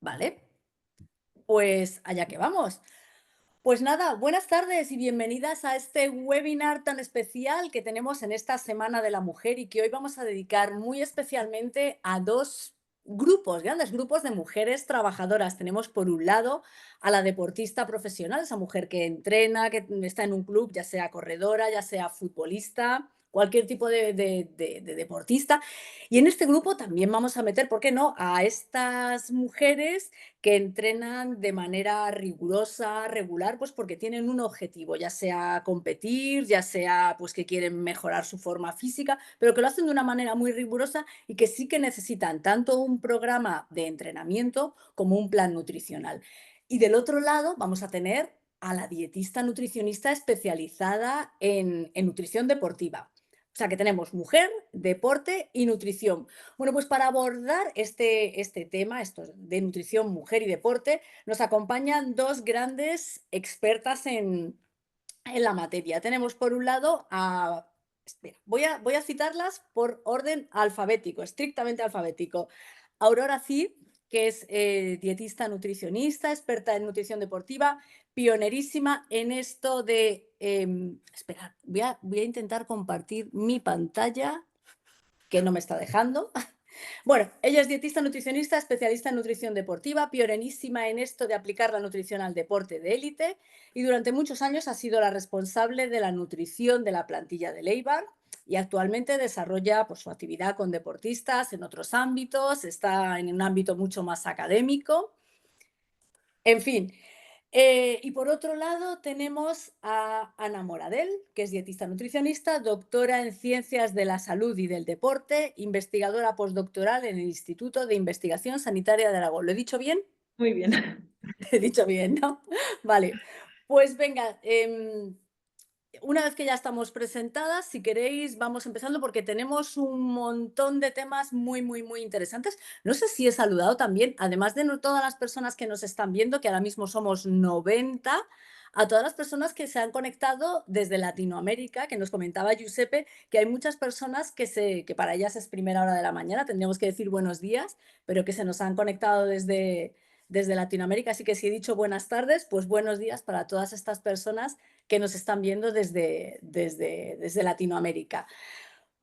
Vale, pues allá que vamos. Pues nada, buenas tardes y bienvenidas a este webinar tan especial que tenemos en esta Semana de la Mujer y que hoy vamos a dedicar muy especialmente a dos grupos, grandes grupos de mujeres trabajadoras. Tenemos por un lado a la deportista profesional, esa mujer que entrena, que está en un club, ya sea corredora, ya sea futbolista, cualquier tipo de deportista. Y en este grupo también vamos a meter, ¿por qué no?, a estas mujeres que entrenan de manera rigurosa, regular, pues porque tienen un objetivo, ya sea competir, ya sea pues que quieren mejorar su forma física, pero que lo hacen de una manera muy rigurosa y que sí que necesitan tanto un programa de entrenamiento como un plan nutricional. Y del otro lado vamos a tener a la dietista nutricionista especializada en nutrición deportiva. O sea que tenemos mujer, deporte y nutrición. Bueno, pues para abordar este tema, esto de nutrición, mujer y deporte, nos acompañan dos grandes expertas en la materia. Tenemos por un lado a... Espera, voy a citarlas por orden alfabético, estrictamente alfabético. Aurora Cid, que es dietista nutricionista, experta en nutrición deportiva, pionerísima en esto de... espera, voy a intentar compartir mi pantalla, que no me está dejando. Bueno, ella es dietista nutricionista, especialista en nutrición deportiva, pionerísima en esto de aplicar la nutrición al deporte de élite y durante muchos años ha sido la responsable de la nutrición de la plantilla del Eibar y actualmente desarrolla pues, su actividad con deportistas en otros ámbitos, está en un ámbito mucho más académico. En fin, y por otro lado tenemos a Ana Moradel, que es dietista nutricionista, doctora en Ciencias de la Salud y del Deporte, investigadora postdoctoral en el Instituto de Investigación Sanitaria de Aragón. ¿Lo he dicho bien? Muy bien. He dicho bien, ¿no? Vale, pues venga, una vez que ya estamos presentadas, si queréis, vamos empezando porque tenemos un montón de temas muy, muy, muy interesantes. No sé si he saludado también, además de todas las personas que nos están viendo, que ahora mismo somos 90, a todas las personas que se han conectado desde Latinoamérica, que nos comentaba Giuseppe, que hay muchas personas que para ellas es primera hora de la mañana, tendríamos que decir buenos días, pero que se nos han conectado desde Latinoamérica. Así que si he dicho buenas tardes, pues buenos días para todas estas personas que nos están viendo desde Latinoamérica.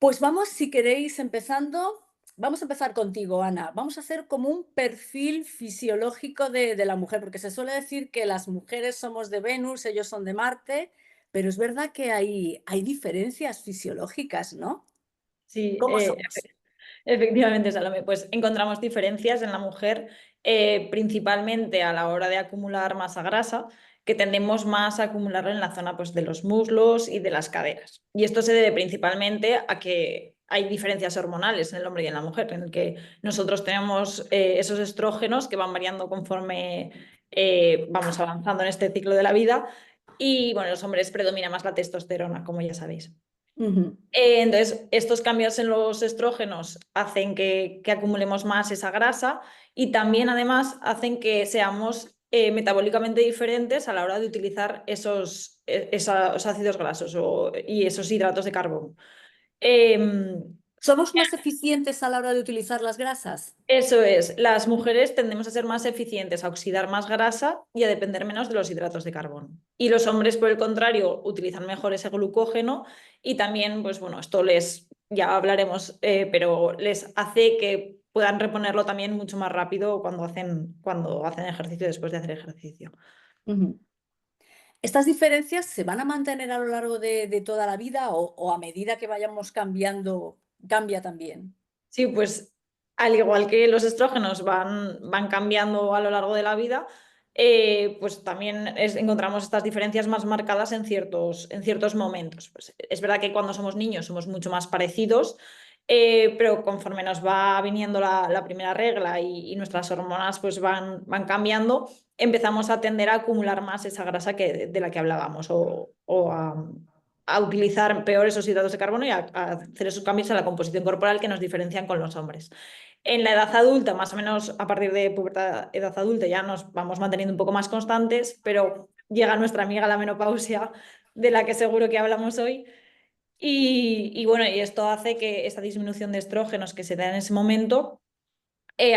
Pues vamos, si queréis, empezando. Vamos a empezar contigo, Ana. Vamos a hacer como un perfil fisiológico de la mujer, porque se suele decir que las mujeres somos de Venus, ellos son de Marte, pero es verdad que hay diferencias fisiológicas, ¿no? Sí, ¿Cómo somos? efectivamente, Salomé, pues encontramos diferencias en la mujer, principalmente a la hora de acumular masa grasa, que tendemos más a acumularlo en la zona pues, de los muslos y de las caderas. Y esto se debe principalmente a que hay diferencias hormonales en el hombre y en la mujer, en el que nosotros tenemos esos estrógenos que van variando conforme vamos avanzando en este ciclo de la vida. Y bueno, en los hombres predomina más la testosterona, como ya sabéis. Ujú. Entonces, estos cambios en los estrógenos hacen que acumulemos más esa grasa y también además hacen que seamos metabólicamente diferentes a la hora de utilizar esos ácidos grasos y esos hidratos de carbono. Em, ¿Somos más eficientes a la hora de utilizar las grasas? Eso es, las mujeres tendemos a ser más eficientes, a oxidar más grasa y a depender menos de los hidratos de carbono. Y los hombres, por el contrario, utilizan mejor ese glucógeno y también, pues bueno, esto ya hablaremos, pero les hace que puedan reponerlo también mucho más rápido cuando hacen ejercicio después de hacer ejercicio. Ujú. ¿Estas diferencias se van a mantener a lo largo de toda la vida o a medida que vayamos cambiando, cambia también? Sí, pues al igual que los estrógenos van cambiando a lo largo de la vida, pues también encontramos estas diferencias más marcadas en ciertos momentos. Pues es verdad que cuando somos niños somos mucho más parecidos, pero conforme nos va viniendo la primera regla y nuestras hormonas pues van cambiando, empezamos a tender a acumular más esa grasa de la que hablábamos o a utilizar peor esos hidratos de carbono y a hacer esos cambios en la composición corporal que nos diferencian con los hombres. En la edad adulta, más o menos a partir de pubertad, edad adulta, ya nos vamos manteniendo un poco más constantes, pero llega nuestra amiga la menopausia, de la que seguro que hablamos hoy. Y bueno, y esto hace que esta disminución de estrógenos que se da en ese momento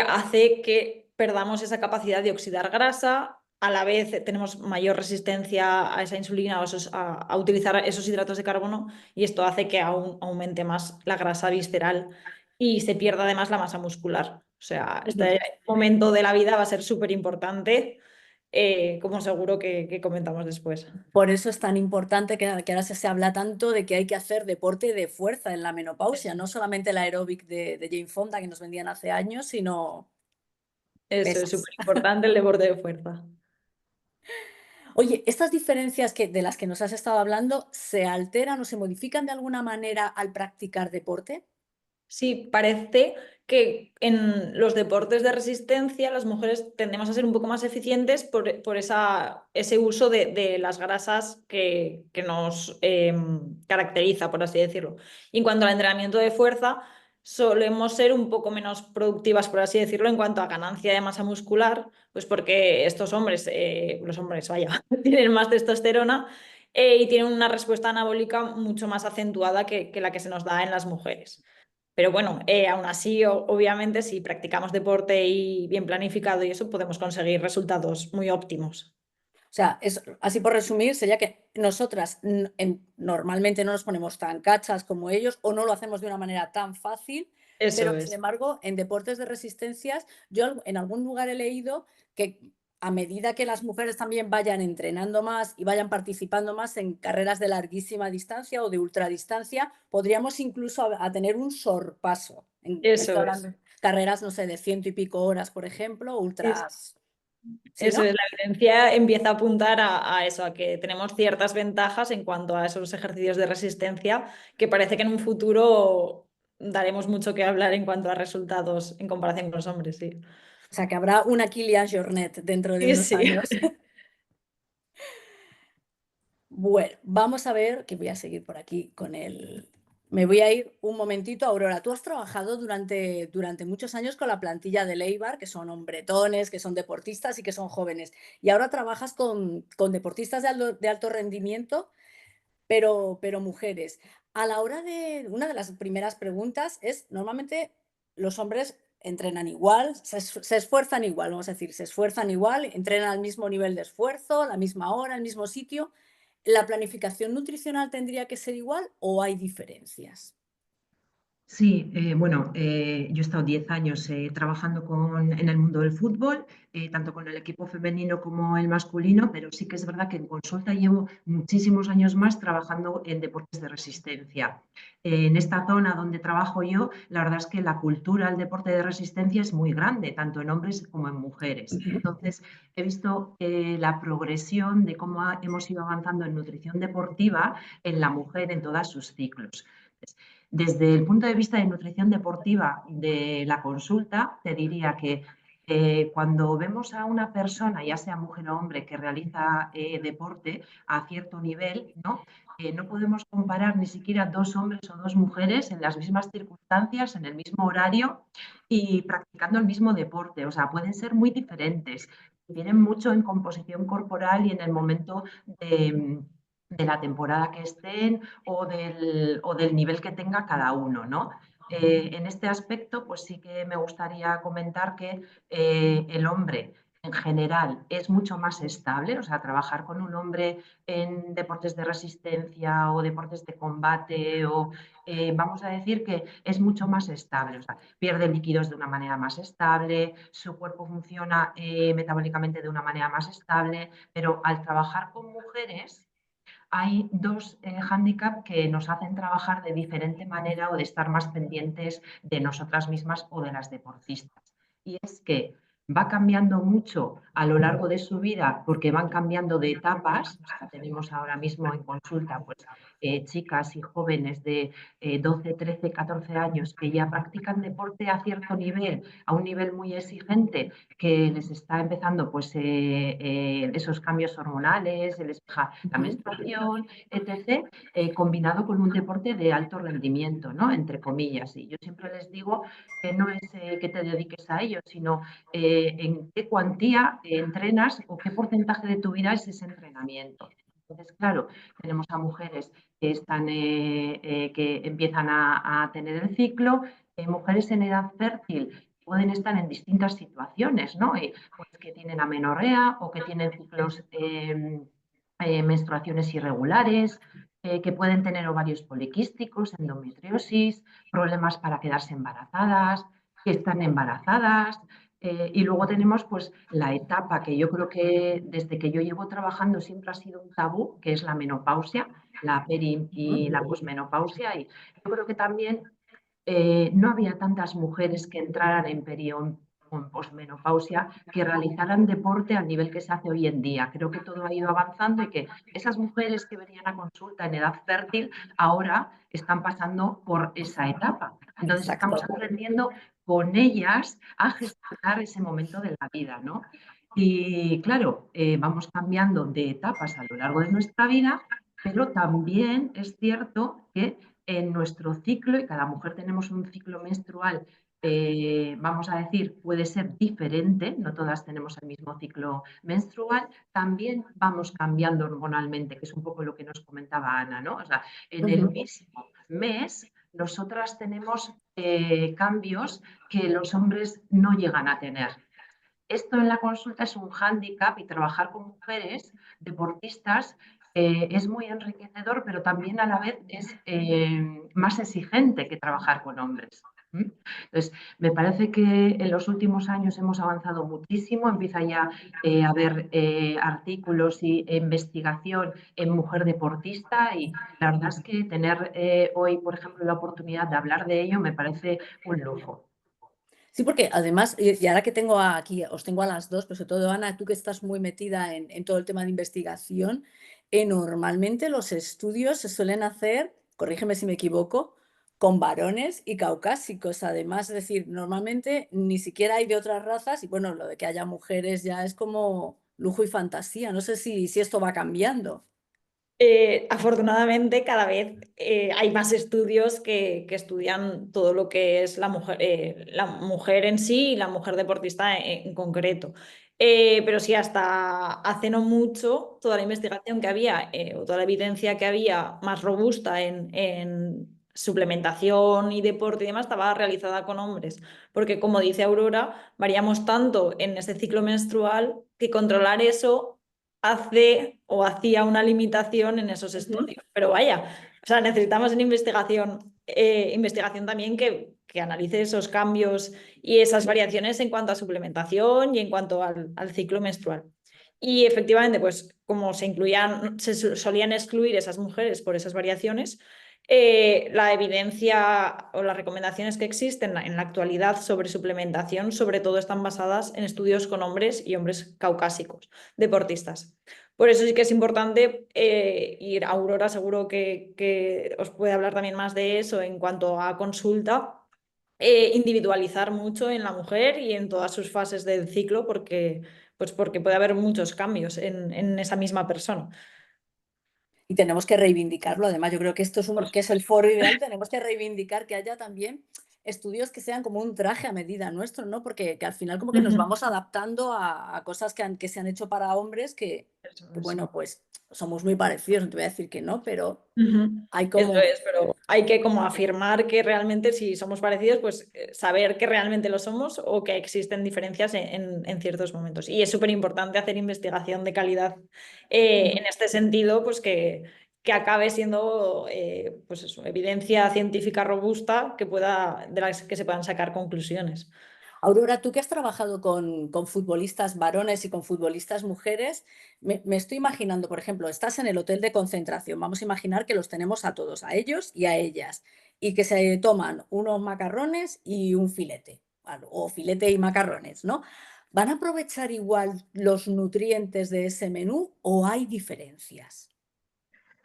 hace que perdamos esa capacidad de oxidar grasa. A la vez tenemos mayor resistencia a esa insulina o a utilizar esos hidratos de carbono, y esto hace que aún aumente más la grasa visceral y se pierda además la masa muscular. O sea, Ujú. este momento de la vida va a ser súper importante, como seguro que comentamos después. Por eso es tan importante que ahora se habla tanto de que hay que hacer deporte de fuerza en la menopausia, no solamente el aeróbic de Jane Fonda que nos vendían hace años, sino Eso es pesas. súper importante, el deporte de fuerza. Oye, estas diferencias de las que nos has estado hablando, ¿se alteran o se modifican de alguna manera al practicar deporte? Sí, parece que en los deportes de resistencia las mujeres tendemos a ser un poco más eficientes por ese uso de las grasas que nos caracteriza, por así decirlo. Y en cuanto al entrenamiento de fuerza, solemos ser un poco menos productivas, por así decirlo, en cuanto a ganancia de masa muscular, pues porque estos hombres, los hombres, vaya, tienen más testosterona, y tienen una respuesta anabólica mucho más acentuada que la que se nos da en las mujeres. Pero bueno, aún así, obviamente, si practicamos deporte y bien planificado y eso, podemos conseguir resultados muy óptimos. O sea, así por resumir, sería que nosotras normalmente no nos ponemos tan cachas como ellos o no lo hacemos de una manera tan fácil, pero Eso sin es, embargo, en deportes de resistencias, yo en algún lugar he leído que a medida que las mujeres también vayan entrenando más y vayan participando más en carreras de larguísima distancia o de ultradistancia, podríamos incluso a tener un sorpaso. Estoy eso es. hablando de carreras, no sé, de ciento y pico horas, por ejemplo, Es- ultras. ¿Sí, Eso no? es, la evidencia empieza a apuntar a eso, a que tenemos ciertas ventajas en cuanto a esos ejercicios de resistencia, que parece que en un futuro daremos mucho que hablar en cuanto a resultados en comparación con los hombres, sí. O sea, que habrá una Kilian Jornet dentro de Sí, unos sí. años. Bueno, vamos a ver, que voy a seguir por aquí con el... Me voy a ir un momentito, Aurora. Tú has trabajado durante muchos años con la plantilla de Leibar, que son hombretones, que son deportistas y que son jóvenes. Y ahora trabajas con deportistas de alto rendimiento, pero mujeres. A la hora de... Una de las primeras preguntas es, normalmente los hombres entrenan igual, se esfuerzan igual, vamos a decir, se esfuerzan igual, entrenan al mismo nivel de esfuerzo, la misma hora, el mismo sitio. ¿La planificación nutricional tendría que ser igual o hay diferencias? Sí, bueno, yo he estado 10 años trabajando en el mundo del fútbol, tanto con el equipo femenino como el masculino, pero sí que es verdad que en consulta llevo muchísimos años más trabajando en deportes de resistencia. En esta zona donde trabajo yo, la verdad es que la cultura del deporte de resistencia es muy grande, tanto en hombres como en mujeres. Entonces, he visto la progresión de cómo hemos ido avanzando en nutrición deportiva en la mujer en todos sus ciclos. Desde el punto de vista de nutrición deportiva de la consulta, te diría que cuando vemos a una persona, ya sea mujer o hombre, que realiza deporte a cierto nivel, ¿no? No podemos comparar ni siquiera dos hombres o dos mujeres en las mismas circunstancias, en el mismo horario y practicando el mismo deporte. O sea, pueden ser muy diferentes. Tienen mucho en composición corporal y en el momento de la temporada que estén o del nivel que tenga cada uno, ¿no? En este aspecto, pues sí que me gustaría comentar que el hombre en general es mucho más estable, o sea, trabajar con un hombre en deportes de resistencia o deportes de combate o vamos a decir que es mucho más estable, o sea, pierde líquidos de una manera más estable, su cuerpo funciona metabólicamente de una manera más estable, pero al trabajar con mujeres hay dos hándicaps que nos hacen trabajar de diferente manera o de estar más pendientes de nosotras mismas o de las deportistas. Y es que va cambiando mucho a lo largo de su vida porque van cambiando de etapas. O sea, tenemos ahora mismo en consulta pues, chicas y jóvenes de 12, 13, 14 años que ya practican deporte a cierto nivel, a un nivel muy exigente, que les está empezando pues, esos cambios hormonales, se les baja la Ujú. menstruación, etc., combinado con un deporte de alto rendimiento, ¿no? Entre comillas. Y yo siempre les digo que no es que te dediques a ello, sino en qué cuantía entrenas o qué porcentaje de tu vida es ese entrenamiento. Entonces, claro, tenemos a mujeres que, que empiezan a tener el ciclo, mujeres en edad fértil pueden estar en distintas situaciones, ¿no? Pues que tienen amenorrea o que tienen ciclos, menstruaciones irregulares, que pueden tener ovarios poliquísticos, endometriosis, problemas para quedarse embarazadas, que están embarazadas. Y luego tenemos pues la etapa que yo creo que desde que yo llevo trabajando siempre ha sido un tabú, que es la menopausia, la peri y la posmenopausia. Y yo creo que también no había tantas mujeres que entraran en periodo con posmenopausia que realizaran deporte al nivel que se hace hoy en día. Creo que todo ha ido avanzando y que esas mujeres que venían a consulta en edad fértil ahora están pasando por esa etapa. Entonces Exacto. estamos aprendiendo con ellas a gestionar ese momento de la vida, ¿no? Y claro, vamos cambiando de etapas a lo largo de nuestra vida, pero también es cierto que en nuestro ciclo, y cada mujer tenemos un ciclo menstrual, vamos a decir, puede ser diferente, no todas tenemos el mismo ciclo menstrual, también vamos cambiando hormonalmente, que es un poco lo que nos comentaba Ana, ¿no? O sea, en el mismo mes, nosotras tenemos cambios que los hombres no llegan a tener. Esto en la consulta es un hándicap y trabajar con mujeres deportistas es muy enriquecedor, pero también a la vez es más exigente que trabajar con hombres. Entonces, me parece que en los últimos años hemos avanzado muchísimo, empieza ya a haber artículos y investigación en mujer deportista y la verdad es que tener hoy, por ejemplo, la oportunidad de hablar de ello me parece un lujo. Sí, porque además, y ahora que tengo aquí, os tengo a las dos, pero sobre todo Ana, tú que estás muy metida en todo el tema de investigación, normalmente los estudios se suelen hacer, corrígeme si me equivoco, con varones y caucásicos. Además, es decir, normalmente ni siquiera hay de otras razas y bueno, lo de que haya mujeres ya es como lujo y fantasía. No sé si esto va cambiando. Afortunadamente, cada vez hay más estudios que estudian todo lo que es la mujer en sí y la mujer deportista en concreto. Pero sí, hasta hace no mucho, toda la investigación que había o toda la evidencia que había más robusta en suplementación y deporte y demás estaba realizada con hombres. Porque, como dice Aurora, variamos tanto en ese ciclo menstrual que controlar eso hace o hacía una limitación en esos estudios. Pero vaya, o sea, necesitamos en investigación también que analice esos cambios y esas variaciones en cuanto a suplementación y en cuanto al ciclo menstrual. Y efectivamente, pues como se solían excluir esas mujeres por esas variaciones, la evidencia o las recomendaciones que existen en la actualidad sobre suplementación, sobre todo están basadas en estudios con hombres y hombres caucásicos, deportistas. Por eso sí que es importante ir a Aurora, seguro que os puede hablar también más de eso en cuanto a consulta, individualizar mucho en la mujer y en todas sus fases del ciclo, porque puede haber muchos cambios en esa misma persona. Y tenemos que reivindicarlo. Además, yo creo que esto es Por que es el foro ideal. Tenemos que reivindicar que haya también estudios que sean como un traje a medida nuestro, ¿no? Porque que al final como que nos Ujú. vamos adaptando a cosas que se han hecho para hombres Eso que, es. bueno, pues somos muy parecidos, no te voy a decir que no, pero Ujú. hay Eso como... es, pero hay que como afirmar que realmente si somos parecidos, pues saber que realmente lo somos o que existen diferencias en ciertos momentos. Y es súper importante hacer investigación de calidad en este sentido, pues que acabe siendo pues eso, evidencia científica robusta de las que se puedan sacar conclusiones. Aurora, tú que has trabajado con futbolistas varones y con futbolistas mujeres, me estoy imaginando, por ejemplo, estás en el hotel de concentración, vamos a imaginar que los tenemos a todos, a ellos y a ellas, y que se toman unos macarrones y un filete, o filete y macarrones, ¿no? ¿Van a aprovechar igual los nutrientes de ese menú o hay diferencias?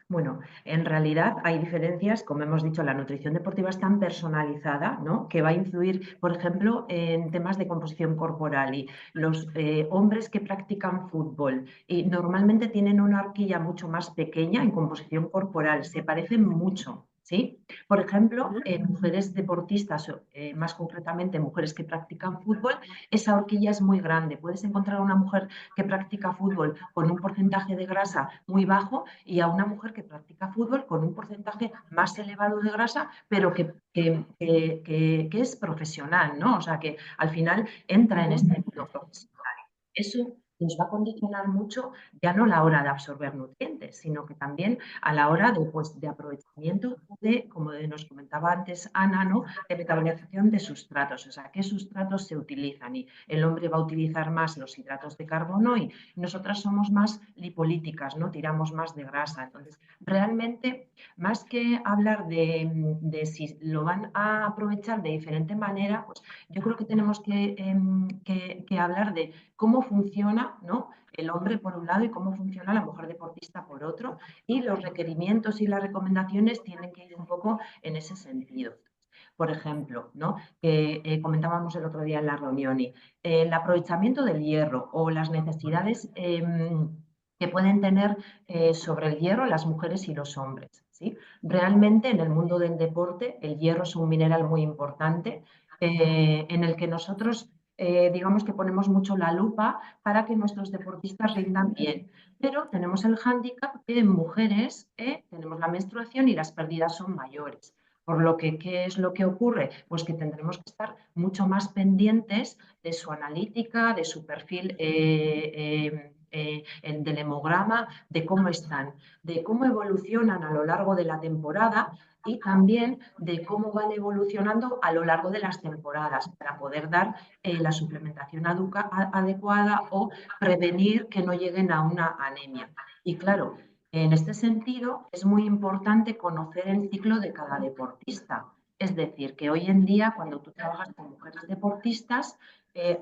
Bueno, en realidad hay diferencias, como hemos dicho, la nutrición deportiva es tan personalizada, ¿no? Que va a influir, por ejemplo, en temas de composición corporal y los hombres que practican fútbol y normalmente tienen una horquilla mucho más pequeña en composición corporal, se parecen mucho ¿sí? Por ejemplo, mujeres deportistas, más concretamente mujeres que practican fútbol, esa horquilla es muy grande. Puedes encontrar a una mujer que practica fútbol con un porcentaje de grasa muy bajo y a una mujer que practica fútbol con un porcentaje más elevado de grasa, pero que es profesional, ¿no? O sea, que al final entra en este mundo profesional. Eso nos va a condicionar mucho, ya no a la hora de absorber nutrientes, sino que también a la hora de, pues, de aprovechamiento de, como nos comentaba antes Ana, ¿no? De metabolización de sustratos, o sea, qué sustratos se utilizan. Y el hombre va a utilizar más los hidratos de carbono y nosotras somos más lipolíticas, ¿no? Tiramos más de grasa. Entonces, realmente, más que hablar de si lo van a aprovechar de diferente manera, pues yo creo que tenemos que hablar de cómo funciona, ¿no? El hombre por un lado y cómo funciona la mujer deportista por otro, y los requerimientos y las recomendaciones tienen que ir un poco en ese sentido. Por ejemplo, ¿no? Comentábamos el otro día en la reunión, y el aprovechamiento del hierro o las necesidades que pueden tener sobre el hierro las mujeres y los hombres, ¿sí? Realmente en el mundo del deporte el hierro es un mineral muy importante en el que nosotros digamos que ponemos mucho la lupa para que nuestros deportistas rindan bien. Pero tenemos el hándicap que en mujeres tenemos la menstruación y las pérdidas son mayores. Por lo que, ¿qué es lo que ocurre? Pues que tendremos que estar mucho más pendientes de su analítica, de su perfil del hemograma, de cómo están, de cómo evolucionan a lo largo de la temporada y también de cómo van evolucionando a lo largo de las temporadas para poder dar la suplementación adecuada o prevenir que no lleguen a una anemia. Y claro, en este sentido es muy importante conocer el ciclo de cada deportista. Es decir, que hoy en día cuando tú trabajas con mujeres deportistas,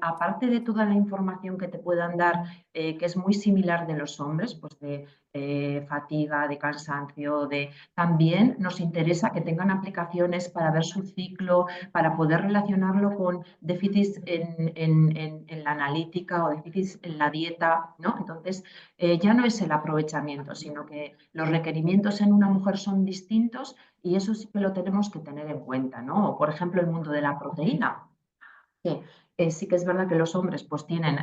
aparte de toda la información que te puedan dar, que es muy similar de los hombres, pues de fatiga, de cansancio, también nos interesa que tengan aplicaciones para ver su ciclo, para poder relacionarlo con déficits en la analítica o déficits en la dieta, ¿no? Entonces, ya no es el aprovechamiento, sino que los requerimientos en una mujer son distintos y eso sí que lo tenemos que tener en cuenta, ¿no? O, por ejemplo, el mundo de la proteína, que sí que es verdad que los hombres pues tienen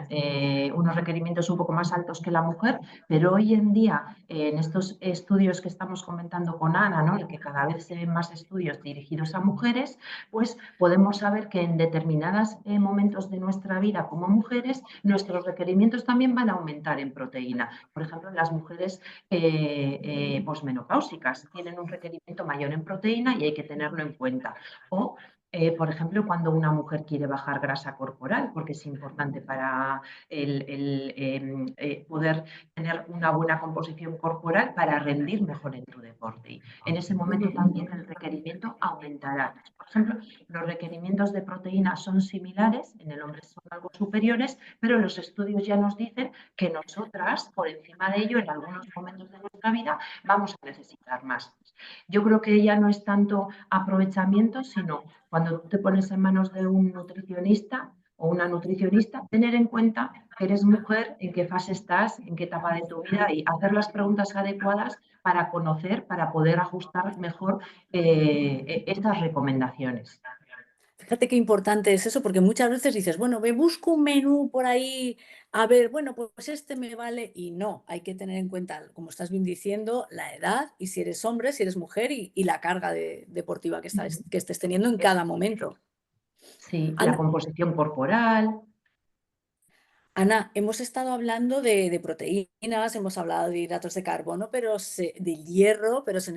unos requerimientos un poco más altos que la mujer, pero hoy en día en estos estudios que estamos comentando con Ana, ¿no? Que cada vez se ven más estudios dirigidos a mujeres, pues podemos saber que en determinados momentos de nuestra vida como mujeres, nuestros requerimientos también van a aumentar en proteína. Por ejemplo, las mujeres posmenopáusicas tienen un requerimiento mayor en proteína y hay que tenerlo en cuenta. O por ejemplo, cuando una mujer quiere bajar grasa corporal, porque es importante para poder tener una buena composición corporal para rendir mejor en tu deporte. Y en ese momento también el requerimiento aumentará. Por ejemplo, los requerimientos de proteína son similares, en el hombre son algo superiores, pero los estudios ya nos dicen que nosotras, por encima de ello, en algunos momentos de nuestra vida, vamos a necesitar más. Yo creo que ya no es tanto aprovechamiento, sino cuando tú te pones en manos de un nutricionista o una nutricionista, tener en cuenta que eres mujer, en qué fase estás, en qué etapa de tu vida y hacer las preguntas adecuadas para conocer, para poder ajustar mejor estas recomendaciones. Fíjate qué importante es eso, porque muchas veces dices, bueno, me busco un menú por ahí, a ver, bueno, pues este me vale, y no, hay que tener en cuenta, como estás bien diciendo, la edad y si eres hombre, si eres mujer y la carga deportiva que estés teniendo en cada momento. Sí, la Ana, composición corporal. Ana, hemos estado hablando de proteínas, hemos hablado de hidratos de carbono, pero del hierro, pero se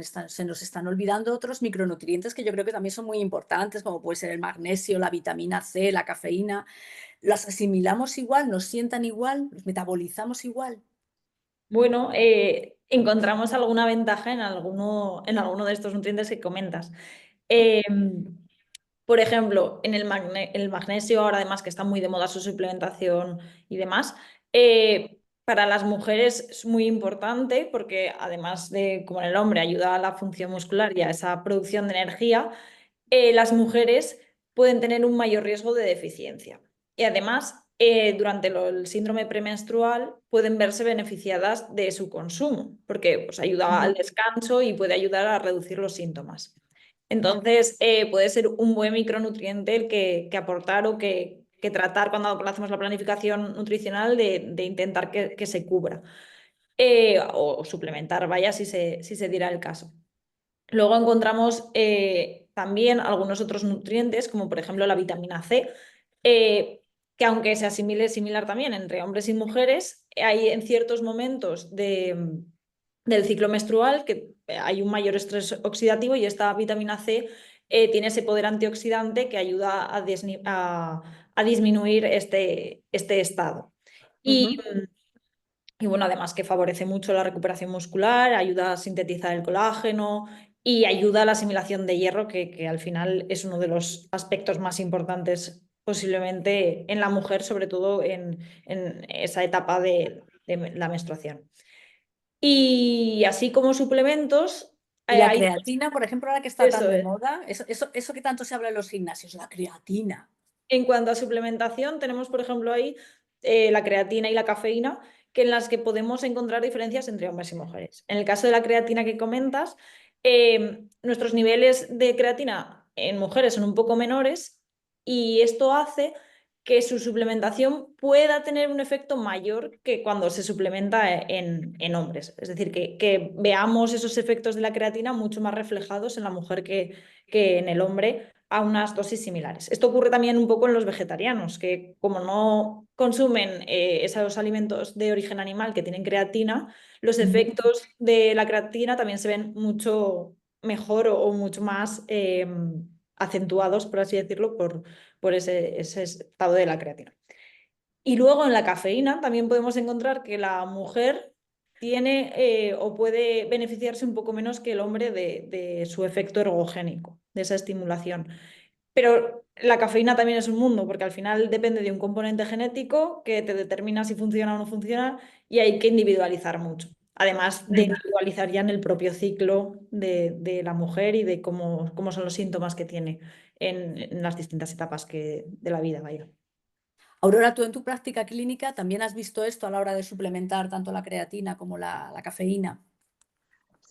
nos están olvidando otros micronutrientes que yo creo que también son muy importantes, como puede ser el magnesio, la vitamina C, la cafeína. ¿Las asimilamos igual? ¿Nos sientan igual? ¿Los metabolizamos igual? Bueno, encontramos alguna ventaja en alguno de estos nutrientes que comentas. Por ejemplo, en el magnesio, ahora además que está muy de moda su suplementación y demás, para las mujeres es muy importante porque además de, como en el hombre, ayuda a la función muscular y a esa producción de energía, las mujeres pueden tener un mayor riesgo de deficiencia. Y además, durante el síndrome premenstrual pueden verse beneficiadas de su consumo, porque pues, ayuda al descanso y puede ayudar a reducir los síntomas. Entonces, puede ser un buen micronutriente el que aportar o que tratar cuando hacemos la planificación nutricional de intentar que se cubra. O suplementar, vaya, si se diera el caso. Luego encontramos también algunos otros nutrientes, como por ejemplo la vitamina C, que aunque se asimile similar también entre hombres y mujeres, hay en ciertos momentos del ciclo menstrual que hay un mayor estrés oxidativo y esta vitamina C tiene ese poder antioxidante que ayuda a disminuir este estado. Y bueno, además que favorece mucho la recuperación muscular, ayuda a sintetizar el colágeno y ayuda a la asimilación de hierro, que al final es uno de los aspectos más importantes posiblemente en la mujer, sobre todo en esa etapa de la menstruación. Y así como suplementos, Y la hay... creatina, por ejemplo, ahora que está tan Eso de es. moda, eso que tanto se habla en los gimnasios, la creatina. En cuanto a suplementación, tenemos, por ejemplo, ahí la creatina y la cafeína, en las que podemos encontrar diferencias entre hombres y mujeres. En el caso de la creatina que comentas, nuestros niveles de creatina en mujeres son un poco menores y esto hace que su suplementación pueda tener un efecto mayor que cuando se suplementa en hombres. Es decir, que veamos esos efectos de la creatina mucho más reflejados en la mujer que en el hombre a unas dosis similares. Esto ocurre también un poco en los vegetarianos, que como no consumen esos alimentos de origen animal que tienen creatina, los efectos de la creatina también se ven mucho mejor o mucho más acentuados, por así decirlo, por ese estado de la creatina. Y luego en la cafeína también podemos encontrar que la mujer tiene o puede beneficiarse un poco menos que el hombre de su efecto ergogénico, de esa estimulación. Pero la cafeína también es un mundo, porque al final depende de un componente genético que te determina si funciona o no funciona y hay que individualizar mucho. Además de individualizar ya en el propio ciclo de la mujer y de cómo son los síntomas que tiene en las distintas etapas de la vida, vaya. Aurora, tú en tu práctica clínica también has visto esto a la hora de suplementar tanto la creatina como la cafeína.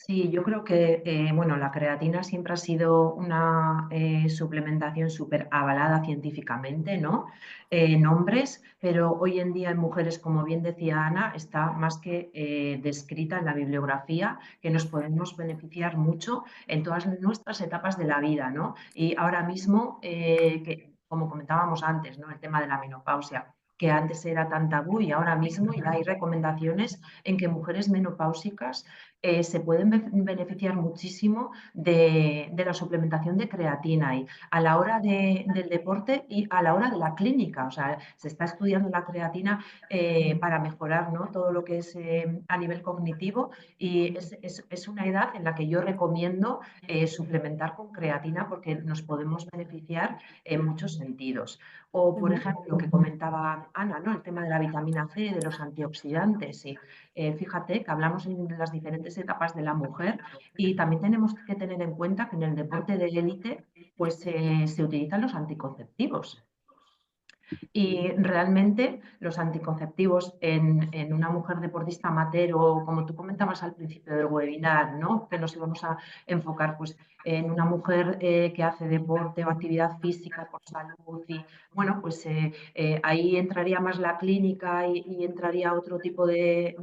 Sí, yo creo que bueno, la creatina siempre ha sido una suplementación súper avalada científicamente, ¿no? En hombres, pero hoy en día en mujeres, como bien decía Ana, está más que descrita en la bibliografía que nos podemos beneficiar mucho en todas nuestras etapas de la vida, ¿no? Y ahora mismo, como comentábamos antes, ¿no? El tema de la menopausia, que antes era tan tabú y ahora mismo ya hay recomendaciones en que mujeres menopáusicas se pueden beneficiar muchísimo de la suplementación de creatina y a la hora del deporte y a la hora de la clínica. O sea, se está estudiando la creatina para mejorar, ¿no?, todo lo que es a nivel cognitivo y es una edad en la que yo recomiendo suplementar con creatina porque nos podemos beneficiar en muchos sentidos. O, por ejemplo, lo que comentaba Ana, ¿no?, el tema de la vitamina C, de los antioxidantes. Y fíjate que hablamos en las diferentes etapas de la mujer y también tenemos que tener en cuenta que en el deporte de élite pues se utilizan los anticonceptivos. Y realmente los anticonceptivos en una mujer deportista amateur o como tú comentabas al principio del webinar, ¿no?, que nos íbamos a enfocar pues, en una mujer que hace deporte o actividad física por salud y bueno, pues ahí entraría más la clínica y entraría otro tipo de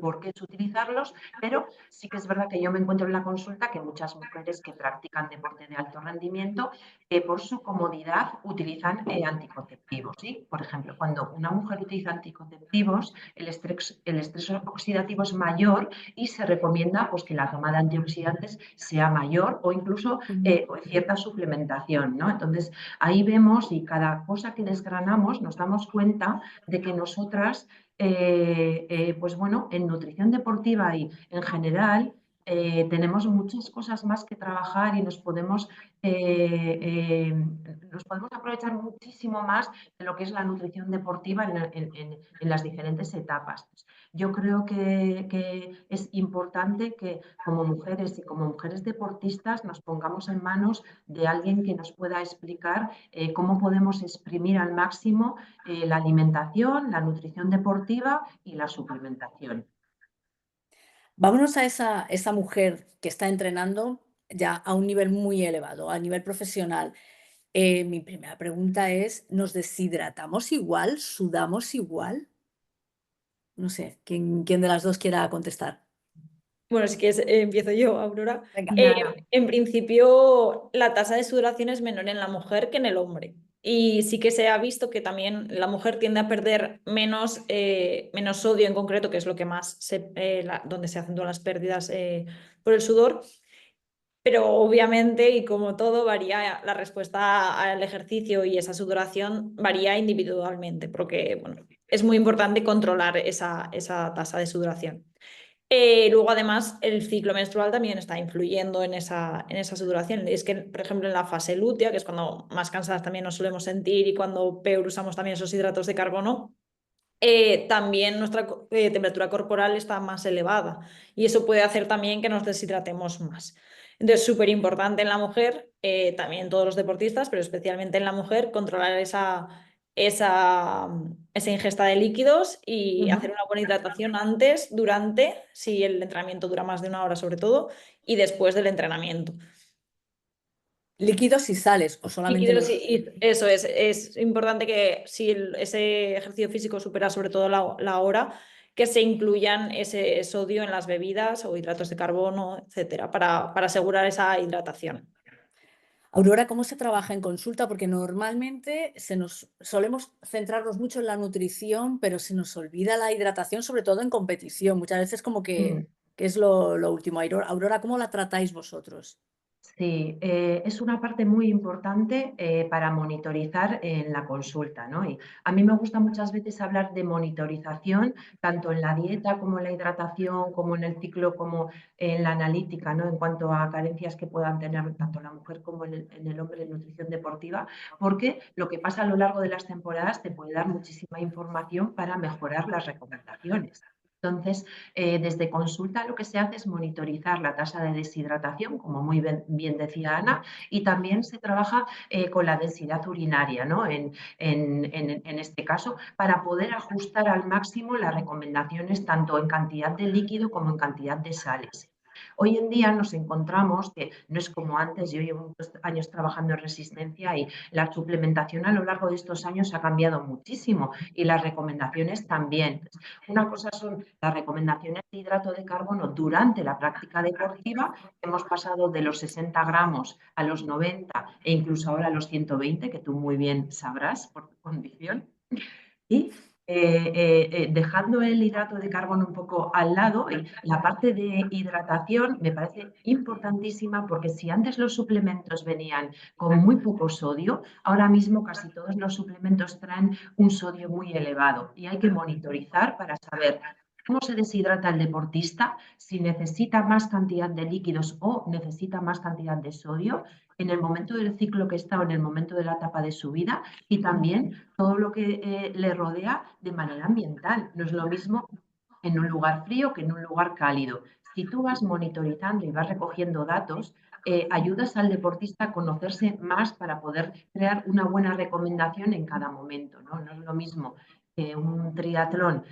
por qué es utilizarlos, pero sí que es verdad que yo me encuentro en la consulta que muchas mujeres que practican deporte de alto rendimiento por su comodidad utilizan anticonceptivos. ¿Sí? Por ejemplo, cuando una mujer utiliza anticonceptivos, el estrés oxidativo es mayor y se recomienda pues, que la toma de antioxidantes sea mayor o incluso cierta suplementación, ¿no? Entonces, ahí vemos y cada cosa que desgranamos nos damos cuenta de que nosotras, pues bueno, en nutrición deportiva y en general, tenemos muchas cosas más que trabajar y nos podemos aprovechar muchísimo más de lo que es la nutrición deportiva en las diferentes etapas. Yo creo que es importante que como mujeres y como mujeres deportistas nos pongamos en manos de alguien que nos pueda explicar cómo podemos exprimir al máximo la alimentación, la nutrición deportiva y la suplementación. Vámonos a esa mujer que está entrenando ya a un nivel muy elevado, a nivel profesional. Mi primera pregunta es, ¿nos deshidratamos igual? ¿Sudamos igual? No sé, ¿quién de las dos quiera contestar? Bueno, si quieres, empiezo yo, Aurora. Venga. Y Ana, En principio, la tasa de sudoración es menor en la mujer que en el hombre. Y sí que se ha visto que también la mujer tiende a perder menos sodio en concreto, que es lo que más donde se acentúan las pérdidas por el sudor. Pero obviamente, y como todo, varía la respuesta al ejercicio y esa sudoración varía individualmente, porque bueno, es muy importante controlar esa tasa de sudoración. Luego, además, el ciclo menstrual también está influyendo en esa sudoración. Es que, por ejemplo, en la fase lútea, que es cuando más cansadas también nos solemos sentir y cuando peor usamos también esos hidratos de carbono, también nuestra temperatura corporal está más elevada y eso puede hacer también que nos deshidratemos más. Entonces, súper importante en la mujer, también en todos los deportistas, pero especialmente en la mujer, controlar esa ingesta de líquidos y hacer una buena hidratación antes, durante, si el entrenamiento dura más de una hora sobre todo, y después del entrenamiento. ¿Líquidos y sales o solamente Líquidos líquidos? y eso es importante que si ese ejercicio físico supera sobre todo la hora, que se incluyan ese sodio en las bebidas o hidratos de carbono, etcétera, para asegurar esa hidratación. Aurora, ¿cómo se trabaja en consulta? Porque normalmente solemos centrarnos mucho en la nutrición, pero se nos olvida la hidratación, sobre todo en competición. Muchas veces como que, mm, que es lo último. Aurora, ¿cómo la tratáis vosotros? sí, es una parte muy importante para monitorizar en la consulta, ¿no? Y a mí me gusta muchas veces hablar de monitorización, tanto en la dieta como en la hidratación, como en el ciclo, como en la analítica, ¿no? En cuanto a carencias que puedan tener tanto la mujer como en el hombre en nutrición deportiva, porque lo que pasa a lo largo de las temporadas te puede dar muchísima información para mejorar las recomendaciones. Entonces, desde consulta lo que se hace es monitorizar la tasa de deshidratación, como muy bien decía Ana, y también se trabaja con la densidad urinaria, ¿no? En este caso, para poder ajustar al máximo las recomendaciones tanto en cantidad de líquido como en cantidad de sales. Hoy en día nos encontramos que no es como antes, yo llevo muchos años trabajando en resistencia y la suplementación a lo largo de estos años ha cambiado muchísimo y las recomendaciones también. Una cosa son las recomendaciones de hidrato de carbono durante la práctica deportiva. Hemos pasado de los 60 gramos a los 90 e incluso ahora a los 120, que tú muy bien sabrás por tu condición. Y dejando el hidrato de carbono un poco al lado, y la parte de hidratación me parece importantísima porque si antes los suplementos venían con muy poco sodio, ahora mismo casi todos los suplementos traen un sodio muy elevado y hay que monitorizar para saber cómo se deshidrata el deportista, si necesita más cantidad de líquidos o necesita más cantidad de sodio en el momento del ciclo que está o en el momento de la etapa de su vida y también todo lo que le rodea de manera ambiental. No es lo mismo en un lugar frío que en un lugar cálido. Si tú vas monitorizando y vas recogiendo datos, ayudas al deportista a conocerse más para poder crear una buena recomendación en cada momento, ¿no? No es lo mismo que un triatlón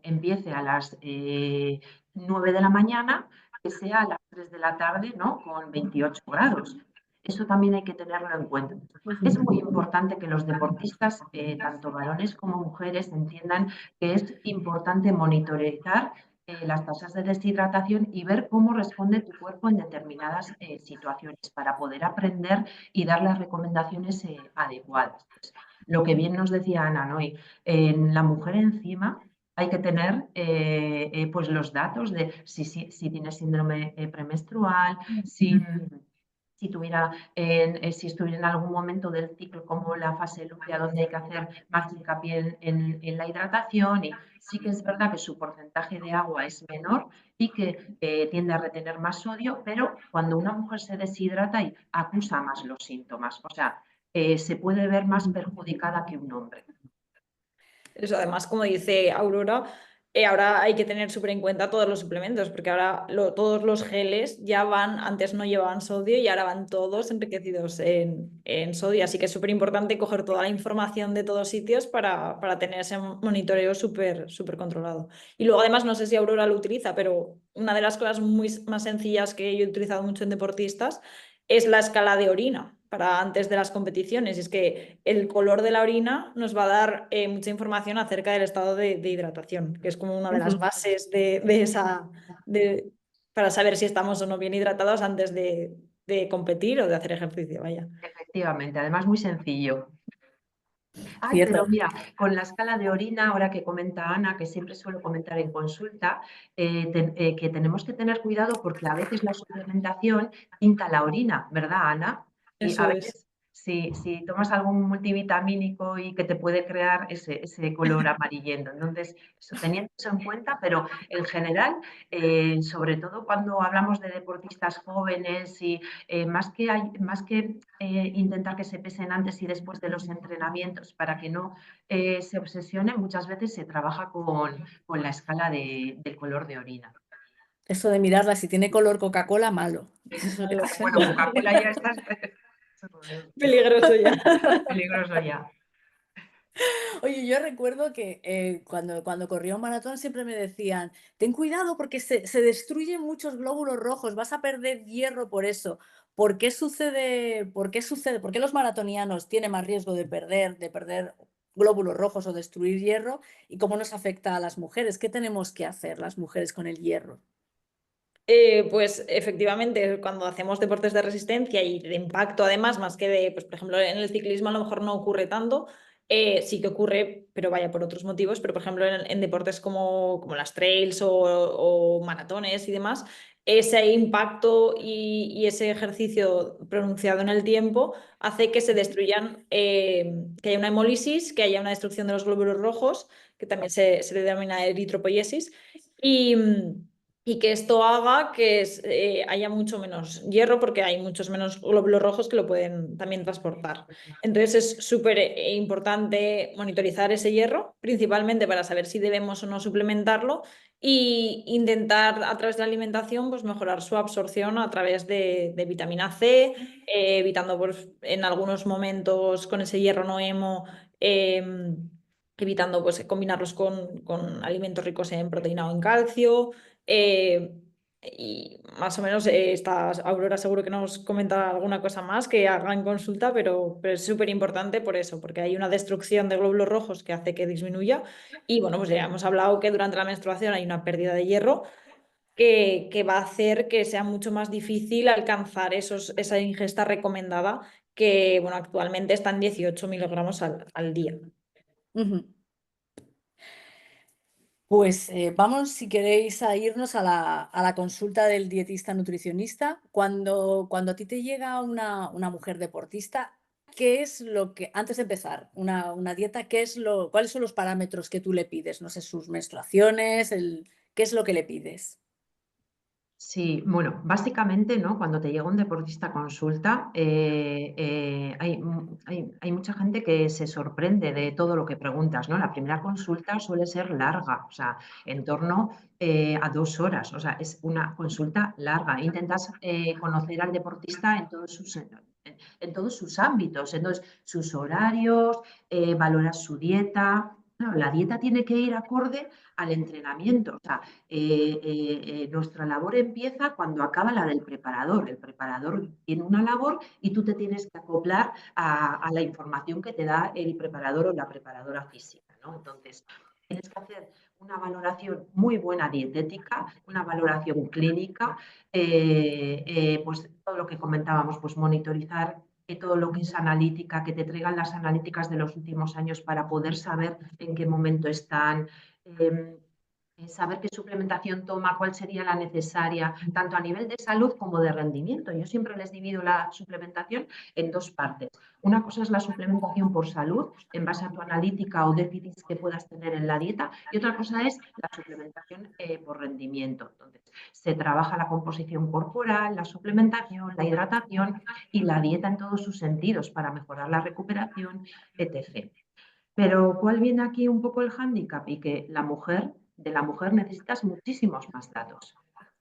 empiece a las 9 de la mañana que sea a las 3 de la tarde, ¿no? Con 28 grados. Eso también hay que tenerlo en cuenta. Es muy importante que los deportistas, tanto varones como mujeres, entiendan que es importante monitorizar las tasas de deshidratación y ver cómo responde tu cuerpo en determinadas situaciones para poder aprender y dar las recomendaciones adecuadas. Lo que bien nos decía Ana, ¿no? Y en la mujer encima hay que tener pues los datos de si tiene síndrome premenstrual, si si estuviera en algún momento del ciclo como la fase lútea donde hay que hacer más hincapié en la hidratación, y sí que es verdad que su porcentaje de agua es menor y que tiende a retener más sodio, pero cuando una mujer se deshidrata y acusa más los síntomas, o sea, se puede ver más perjudicada que un hombre. Eso, además, como dice Aurora, ahora hay que tener súper en cuenta todos los suplementos, porque ahora todos los geles ya van, antes no llevaban sodio y ahora van todos enriquecidos en sodio, así que es súper importante coger toda la información de todos sitios para tener ese monitoreo súper controlado. Y luego además, no sé si Aurora lo utiliza, pero una de las cosas más sencillas que yo he utilizado mucho en deportistas es la escala de orina para antes de las competiciones. Y es que el color de la orina nos va a dar mucha información acerca del estado de hidratación, que es como una de las bases para saber si estamos o no bien hidratados antes de competir o de hacer ejercicio, vaya. Efectivamente, además muy sencillo. Ay, pero Cierto. mira, con la escala de orina, ahora que comenta Ana, que siempre suelo comentar en consulta, que tenemos que tener cuidado porque a veces la suplementación tinta la orina, ¿verdad, Ana? Y a Eso es. veces si tomas algún multivitamínico y que te puede crear ese color amarillento. Entonces, eso, teniendo eso en cuenta, pero en general, sobre todo cuando hablamos de deportistas jóvenes y más que intentar que se pesen antes y después de los entrenamientos para que no se obsesionen, muchas veces se trabaja con la escala del color de orina. Eso de mirarla, si tiene color Coca-Cola, malo. Eso que te Bueno, Coca-Cola ya está Peligroso ya. peligroso ya. Oye, yo recuerdo que cuando corría un maratón siempre me decían, ten cuidado porque se destruyen muchos glóbulos rojos, vas a perder hierro por eso. ¿Por qué sucede? ¿Por qué sucede? ¿Por qué los maratonianos tienen más riesgo de perder glóbulos rojos o destruir hierro? ¿Y cómo nos afecta a las mujeres? ¿Qué tenemos que hacer las mujeres con el hierro? Pues efectivamente, cuando hacemos deportes de resistencia y de impacto, además, más que pues, por ejemplo, en el ciclismo a lo mejor no ocurre tanto, sí que ocurre, pero vaya por otros motivos, pero por ejemplo en deportes como las trails o maratones y demás, ese impacto y ese ejercicio pronunciado en el tiempo hace que se destruyan, que haya una hemólisis, que haya una destrucción de los glóbulos rojos, que también se le denomina eritropoiesis, y que esto haga que haya mucho menos hierro porque hay muchos menos glóbulos rojos que lo pueden también transportar. Entonces es súper importante monitorizar ese hierro, principalmente para saber si debemos o no suplementarlo e intentar a través de la alimentación pues, mejorar su absorción a través de vitamina C, evitando pues, en algunos momentos con ese hierro no hemo. Evitando pues, combinarlos con alimentos ricos en proteína o en calcio. eh, y más o menos esta Aurora seguro que nos comenta alguna cosa más que haga en consulta, pero es súper importante por eso, porque hay una destrucción de glóbulos rojos que hace que disminuya. Y bueno, pues ya hemos hablado que durante la menstruación hay una pérdida de hierro que va a hacer que sea mucho más difícil alcanzar esa ingesta recomendada, que bueno, actualmente está en 18 miligramos al día. Ujú. Pues vamos, si queréis, a irnos a la consulta del dietista nutricionista. Cuando a ti te llega una mujer deportista, ¿qué es lo que, antes de empezar una dieta, cuáles son los parámetros que tú le pides? No sé, sus menstruaciones, ¿qué es lo que le pides? Sí, bueno, básicamente, ¿no? Cuando te llega un deportista a consulta, hay mucha gente que se sorprende de todo lo que preguntas, ¿no? La primera consulta suele ser larga, o sea, en torno a 2 horas, o sea, es una consulta larga. Intentas conocer al deportista en todos sus ámbitos, entonces sus horarios, valoras su dieta. Claro, la dieta tiene que ir acorde al entrenamiento. O sea, nuestra labor empieza cuando acaba la del preparador. El preparador tiene una labor y tú te tienes que acoplar a la información que te da el preparador o la preparadora física, ¿no? Entonces, tienes que hacer una valoración muy buena dietética, una valoración clínica, pues todo lo que comentábamos, pues monitorizar todo lo que es analítica, que te traigan las analíticas de los últimos años para poder saber en qué momento están. saber qué suplementación toma, cuál sería la necesaria, tanto a nivel de salud como de rendimiento. Yo siempre les divido la suplementación en dos partes. Una cosa es la suplementación por salud, en base a tu analítica o déficits que puedas tener en la dieta, y otra cosa es la suplementación por rendimiento. Entonces, se trabaja la composición corporal, la suplementación, la hidratación y la dieta en todos sus sentidos para mejorar la recuperación, etc. Pero ¿cuál viene aquí un poco el hándicap? Y que de la mujer necesitas muchísimos más datos.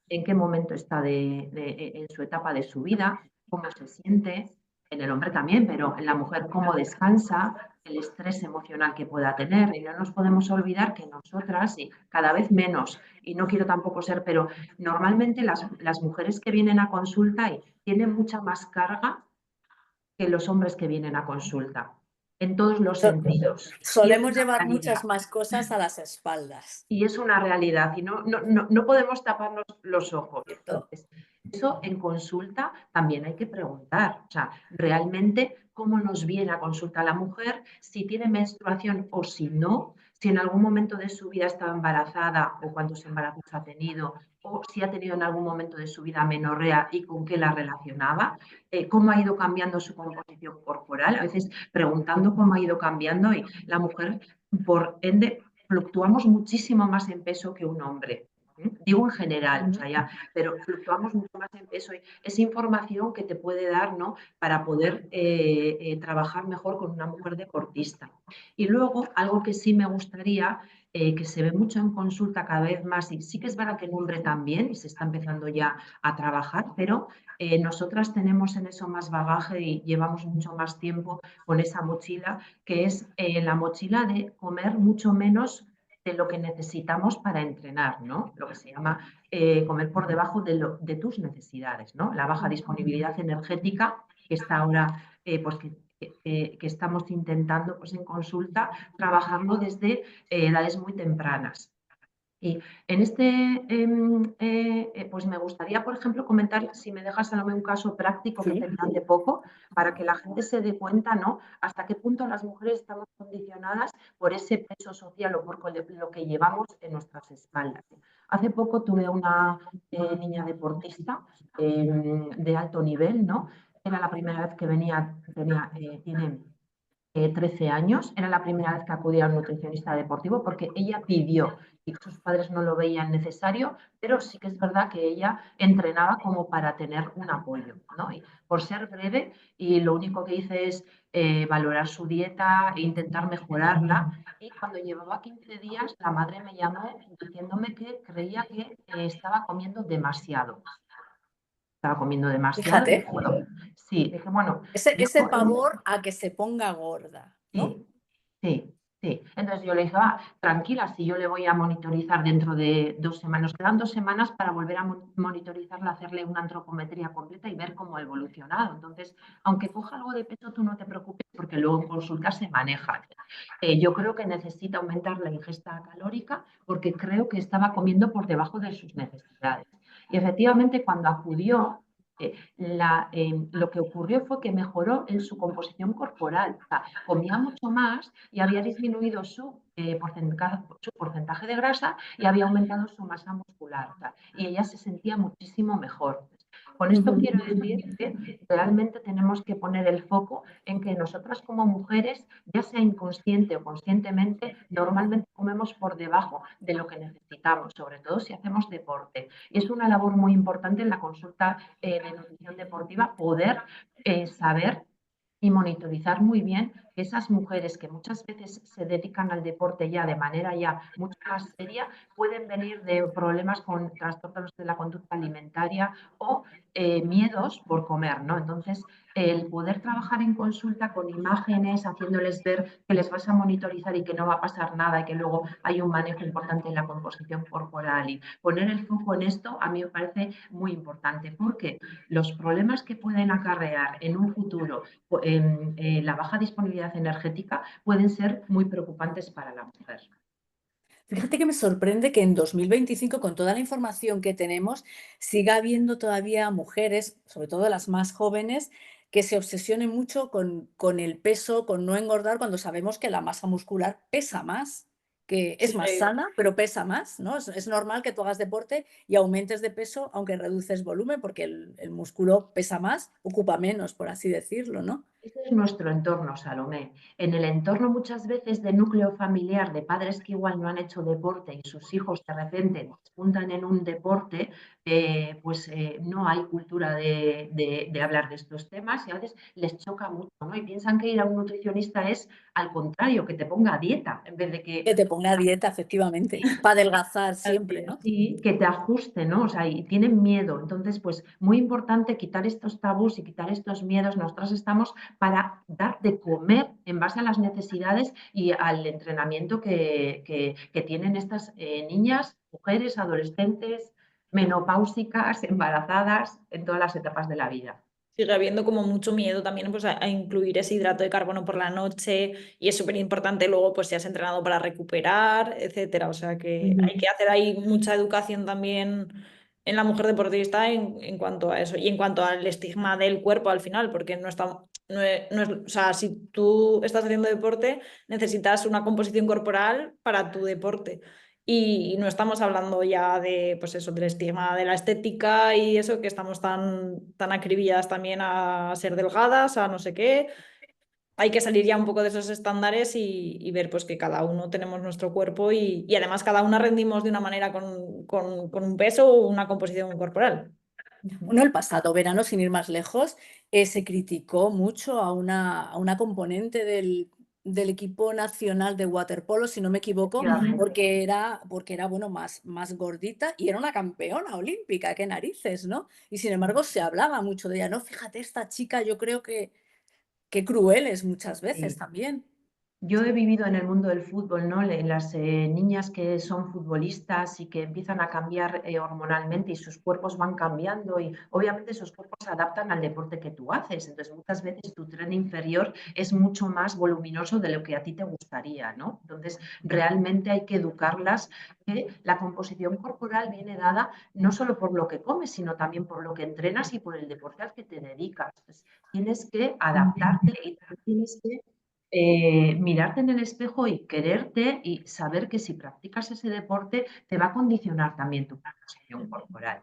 En qué momento está en su etapa de su vida, cómo se siente, en el hombre también, pero en la mujer cómo descansa, el estrés emocional que pueda tener. Y no nos podemos olvidar que nosotras, y cada vez menos, y no quiero tampoco ser, pero normalmente las mujeres que vienen a consulta tienen mucha más carga que los hombres que vienen a consulta, en todos los So- sentidos. Y es Solemos una llevar realidad. muchas más cosas a las espaldas. Y es una realidad. Y no podemos taparnos los ojos. ¿Cierto? Entonces, eso en consulta también hay que preguntar. O sea, realmente cómo nos viene a consulta la mujer, si tiene menstruación o si no, si en algún momento de su vida estaba embarazada o cuántos embarazos ha tenido, o si ha tenido en algún momento de su vida amenorrea y con qué la relacionaba, cómo ha ido cambiando su composición corporal. A veces preguntando cómo ha ido cambiando y la mujer, por ende, fluctuamos muchísimo más en peso que un hombre. Digo en general, o sea, ya, pero fluctuamos mucho más en peso y es información que te puede dar, ¿no? Para poder trabajar mejor con una mujer deportista. Y luego, algo que sí me gustaría, que se ve mucho en consulta cada vez más, y sí que es verdad que el hombre también, y se está empezando ya a trabajar, pero nosotras tenemos en eso más bagaje y llevamos mucho más tiempo con esa mochila, que es la mochila de comer mucho menos de lo que necesitamos para entrenar, ¿no? Lo que se llama comer por debajo de tus necesidades, ¿no? La baja disponibilidad energética que está ahora, pues que estamos intentando pues, en consulta trabajarlo desde edades muy tempranas. Y en pues me gustaría, por ejemplo, comentar, si me dejas un caso práctico que Sí. tenía hace poco, para que la gente se dé cuenta, ¿no? Hasta qué punto las mujeres estamos condicionadas por ese peso social o por lo que llevamos en nuestras espaldas. Hace poco tuve una niña deportista de alto nivel, ¿no? Era la primera vez que tiene 13 años, era la primera vez que acudía a un nutricionista deportivo porque ella pidió y sus padres no lo veían necesario, pero sí que es verdad que ella entrenaba como para tener un apoyo, ¿no? Y por ser breve, y lo único que hice es valorar su dieta e intentar mejorarla. Y cuando llevaba 15 días, la madre me llamó diciéndome que creía que estaba comiendo demasiado. Estaba comiendo demasiado. Fíjate, Sí, dije, bueno, ese pavor a que se ponga gorda, ¿no? sí, sí, sí. Entonces yo le dije, tranquila, si yo le voy a monitorizar dentro de 2 semanas. Quedan 2 semanas para volver a monitorizarla, hacerle una antropometría completa y ver cómo ha evolucionado. Entonces, aunque coja algo de peso, tú no te preocupes porque luego en consulta se maneja. Yo creo que necesita aumentar la ingesta calórica porque creo que estaba comiendo por debajo de sus necesidades. Y efectivamente, cuando acudió, lo que ocurrió fue que mejoró en su composición corporal. O sea, comía mucho más y había disminuido su porcentaje de grasa y había aumentado su masa muscular. O sea, y ella se sentía muchísimo mejor. Con esto quiero decir que realmente tenemos que poner el foco en que nosotras como mujeres, ya sea inconsciente o conscientemente, normalmente comemos por debajo de lo que necesitamos, sobre todo si hacemos deporte. Y es una labor muy importante en la consulta de nutrición deportiva poder saber y monitorizar muy bien que esas mujeres que muchas veces se dedican al deporte ya de manera ya mucho más seria pueden venir de problemas con trastornos de la conducta alimentaria o miedos por comer, ¿no? Entonces, el poder trabajar en consulta con imágenes, haciéndoles ver que les vas a monitorizar y que no va a pasar nada y que luego hay un manejo importante en la composición corporal y poner el foco en esto a mí me parece muy importante porque los problemas que pueden acarrear en un futuro la baja disponibilidad energética pueden ser muy preocupantes para la mujer. Fíjate que me sorprende que en 2025, con toda la información que tenemos, siga habiendo todavía mujeres, sobre todo las más jóvenes, que se obsesionen mucho con el peso, con no engordar, cuando sabemos que la masa muscular pesa más. que es Sí, más sana, pero pesa más, ¿no? Es normal que tú hagas deporte y aumentes de peso, aunque reduces volumen, porque el músculo pesa más, ocupa menos, por así decirlo, ¿no? Ese es nuestro entorno, Salomé. En el entorno muchas veces de núcleo familiar, de padres que igual no han hecho deporte y sus hijos de repente despuntan en un deporte, no hay cultura de hablar de estos temas y a veces les choca mucho, ¿no? Y piensan que ir a un nutricionista es al contrario, que te ponga a dieta, en vez de que Que te ponga a dieta, efectivamente, para adelgazar así siempre, es. ¿no? sí, que te ajuste, ¿no? O sea, y tienen miedo. Entonces, pues muy importante quitar estos tabús y quitar estos miedos. Nosotros estamos para dar de comer en base a las necesidades y al entrenamiento que tienen estas niñas, mujeres, adolescentes, menopáusicas, embarazadas, en todas las etapas de la vida. Sigue habiendo como mucho miedo también pues, a incluir ese hidrato de carbono por la noche y es súper importante luego pues si has entrenado para recuperar, etcétera. O sea que hay que hacer ahí mucha educación también en la mujer deportista en cuanto a eso y en cuanto al estigma del cuerpo al final, porque o sea, si tú estás haciendo deporte necesitas una composición corporal para tu deporte. Y no estamos hablando ya de, pues eso, del estigma de la estética y eso, que estamos tan acribilladas también a ser delgadas, a no sé qué. Hay que salir ya un poco de esos estándares y ver pues que cada uno tenemos nuestro cuerpo y además cada una rendimos de una manera con un peso o una composición corporal. Bueno, el pasado verano, sin ir más lejos, se criticó mucho a una componente del equipo nacional de waterpolo, si no me equivoco, Efectivamente. porque era bueno, más gordita y era una campeona olímpica, qué narices, ¿no? Y sin embargo se hablaba mucho de ella, ¿no? Fíjate, esta chica, yo creo que qué crueles muchas veces Sí. también. Yo he vivido en el mundo del fútbol, ¿no? Las niñas que son futbolistas y que empiezan a cambiar hormonalmente y sus cuerpos van cambiando y obviamente esos cuerpos se adaptan al deporte que tú haces. Entonces muchas veces tu tren inferior es mucho más voluminoso de lo que a ti te gustaría, ¿no? Entonces realmente hay que educarlas que la composición corporal viene dada no solo por lo que comes, sino también por lo que entrenas y por el deporte al que te dedicas. Entonces, tienes que adaptarte y tienes que mirarte en el espejo y quererte y saber que si practicas ese deporte te va a condicionar también tu composición corporal.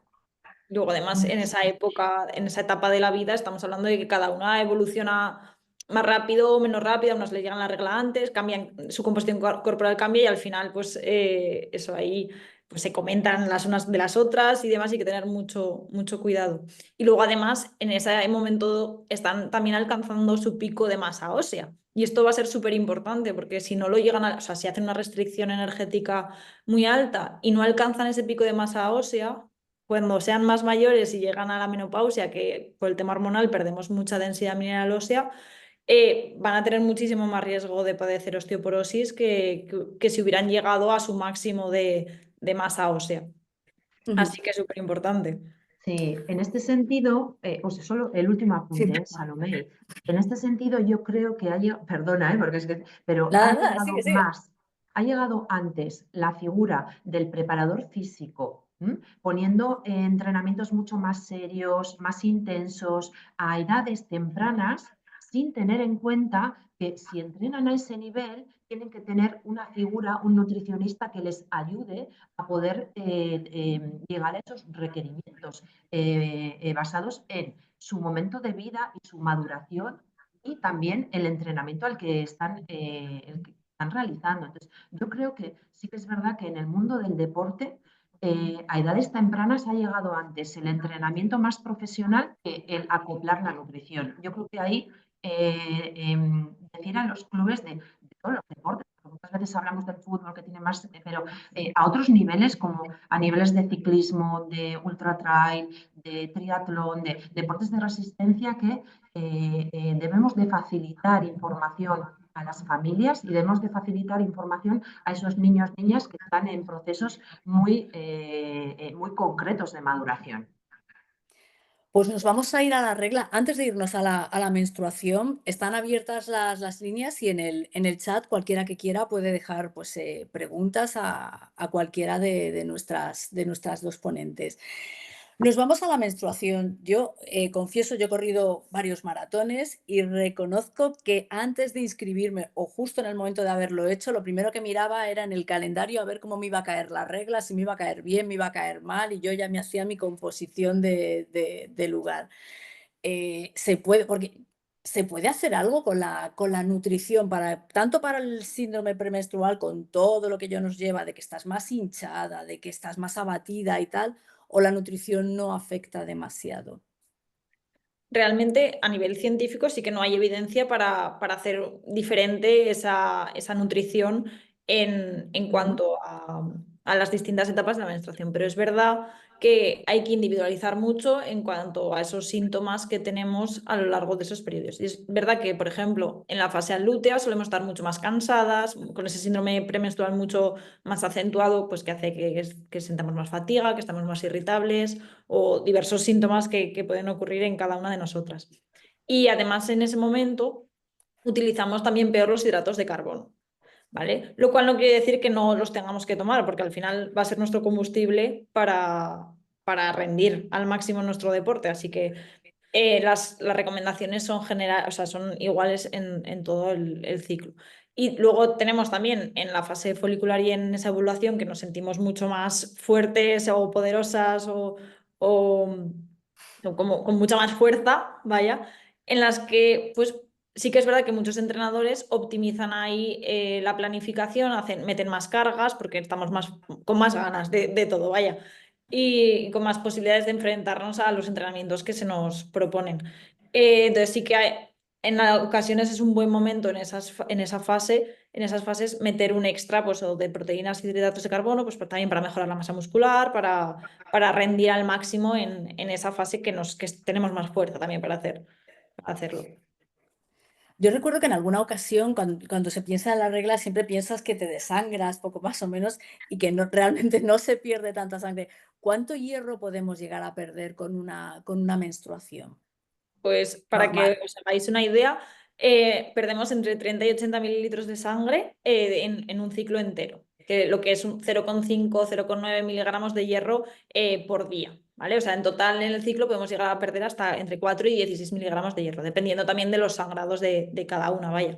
Luego, además, en esa época, en esa etapa de la vida, estamos hablando de que cada una evoluciona más rápido o menos rápido, a unas le llegan la regla antes, cambian, su composición corporal cambia y al final, pues eso ahí pues, se comentan las unas de las otras y demás, y hay que tener mucho cuidado. Y luego, además, en ese momento están también alcanzando su pico de masa ósea. Y esto va a ser súper importante porque si no lo llegan o sea, si hacen una restricción energética muy alta y no alcanzan ese pico de masa ósea, cuando sean más mayores y llegan a la menopausia, que por el tema hormonal perdemos mucha densidad mineral ósea, van a tener muchísimo más riesgo de padecer osteoporosis que si hubieran llegado a su máximo de masa ósea. Ujú. Así que es súper importante. Sí, en este sentido, solo el último Sí, apunte, Salomé. En este sentido, yo creo que perdona, porque es que, pero nada, nada, sigue, sigue. ha llegado antes la figura del preparador físico, poniendo entrenamientos mucho más serios, más intensos, a edades tempranas, sin tener en cuenta que si entrenan a ese nivel, tienen que tener una figura, un nutricionista que les ayude a poder llegar a esos requerimientos basados en su momento de vida y su maduración y también el entrenamiento el que están realizando. Entonces, yo creo que sí que es verdad que en el mundo del deporte, a edades tempranas ha llegado antes el entrenamiento más profesional que el acoplar la nutrición. Yo creo que ahí decir a los clubes de todos los deportes, porque muchas veces hablamos del fútbol que tiene más, pero a otros niveles, como a niveles de ciclismo, de ultra trail, de triatlón, de deportes de resistencia, que debemos de facilitar información a las familias y debemos de facilitar información a esos niños, niñas que están en procesos muy concretos de maduración. Pues nos vamos a ir a la regla. Antes de irnos a la menstruación, están abiertas las líneas y en el chat cualquiera que quiera puede dejar pues, preguntas a cualquiera de nuestras dos ponentes. Nos vamos a la menstruación. Yo confieso, yo he corrido varios maratones y reconozco que antes de inscribirme o justo en el momento de haberlo hecho, lo primero que miraba era en el calendario a ver cómo me iba a caer la regla, si me iba a caer bien, me iba a caer mal y yo ya me hacía mi composición de lugar. Se puede, porque se puede hacer algo con la nutrición, para, tanto para el síndrome premenstrual, con todo lo que ello nos lleva, de que estás más hinchada, de que estás más abatida y tal, o la nutrición no afecta demasiado. Realmente a nivel científico sí que no hay evidencia para hacer diferente esa nutrición en cuanto a las distintas etapas de la menstruación, pero es verdad que hay que individualizar mucho en cuanto a esos síntomas que tenemos a lo largo de esos periodos. Y es verdad que, por ejemplo, en la fase lútea solemos estar mucho más cansadas, con ese síndrome premenstrual mucho más acentuado, pues que hace que sentamos más fatiga, que estamos más irritables o diversos síntomas que pueden ocurrir en cada una de nosotras. Y además en ese momento utilizamos también peor los hidratos de carbono, ¿vale? Lo cual no quiere decir que no los tengamos que tomar, porque al final va a ser nuestro combustible para rendir al máximo en nuestro deporte. Así que las recomendaciones son o sea, son iguales en todo el ciclo. Y luego tenemos también en la fase folicular y en esa ovulación que nos sentimos mucho más fuertes o poderosas o como, con mucha más fuerza, vaya, en las que pues sí que es verdad que muchos entrenadores optimizan ahí la planificación, meten más cargas porque estamos con más ganas de todo, vaya y con más posibilidades de enfrentarnos a los entrenamientos que se nos proponen. Entonces sí que en ocasiones es un buen momento en esas fases meter un extra pues, o de proteínas y hidratos de carbono, pues también para mejorar la masa muscular, para rendir al máximo en esa fase que tenemos más fuerza también para hacerlo. Yo recuerdo que en alguna ocasión, cuando se piensa en la regla, siempre piensas que te desangras, poco más o menos, y que no, realmente no se pierde tanta sangre. ¿Cuánto hierro podemos llegar a perder con una menstruación Pues para que normal? os hagáis una idea, perdemos entre 30 y 80 mililitros de sangre en un ciclo entero, que lo que es un 0,5, 0,9 miligramos de hierro por día, ¿vale? O sea, en total en el ciclo podemos llegar a perder hasta entre 4 y 16 miligramos de hierro, dependiendo también de los sangrados de cada una, vaya.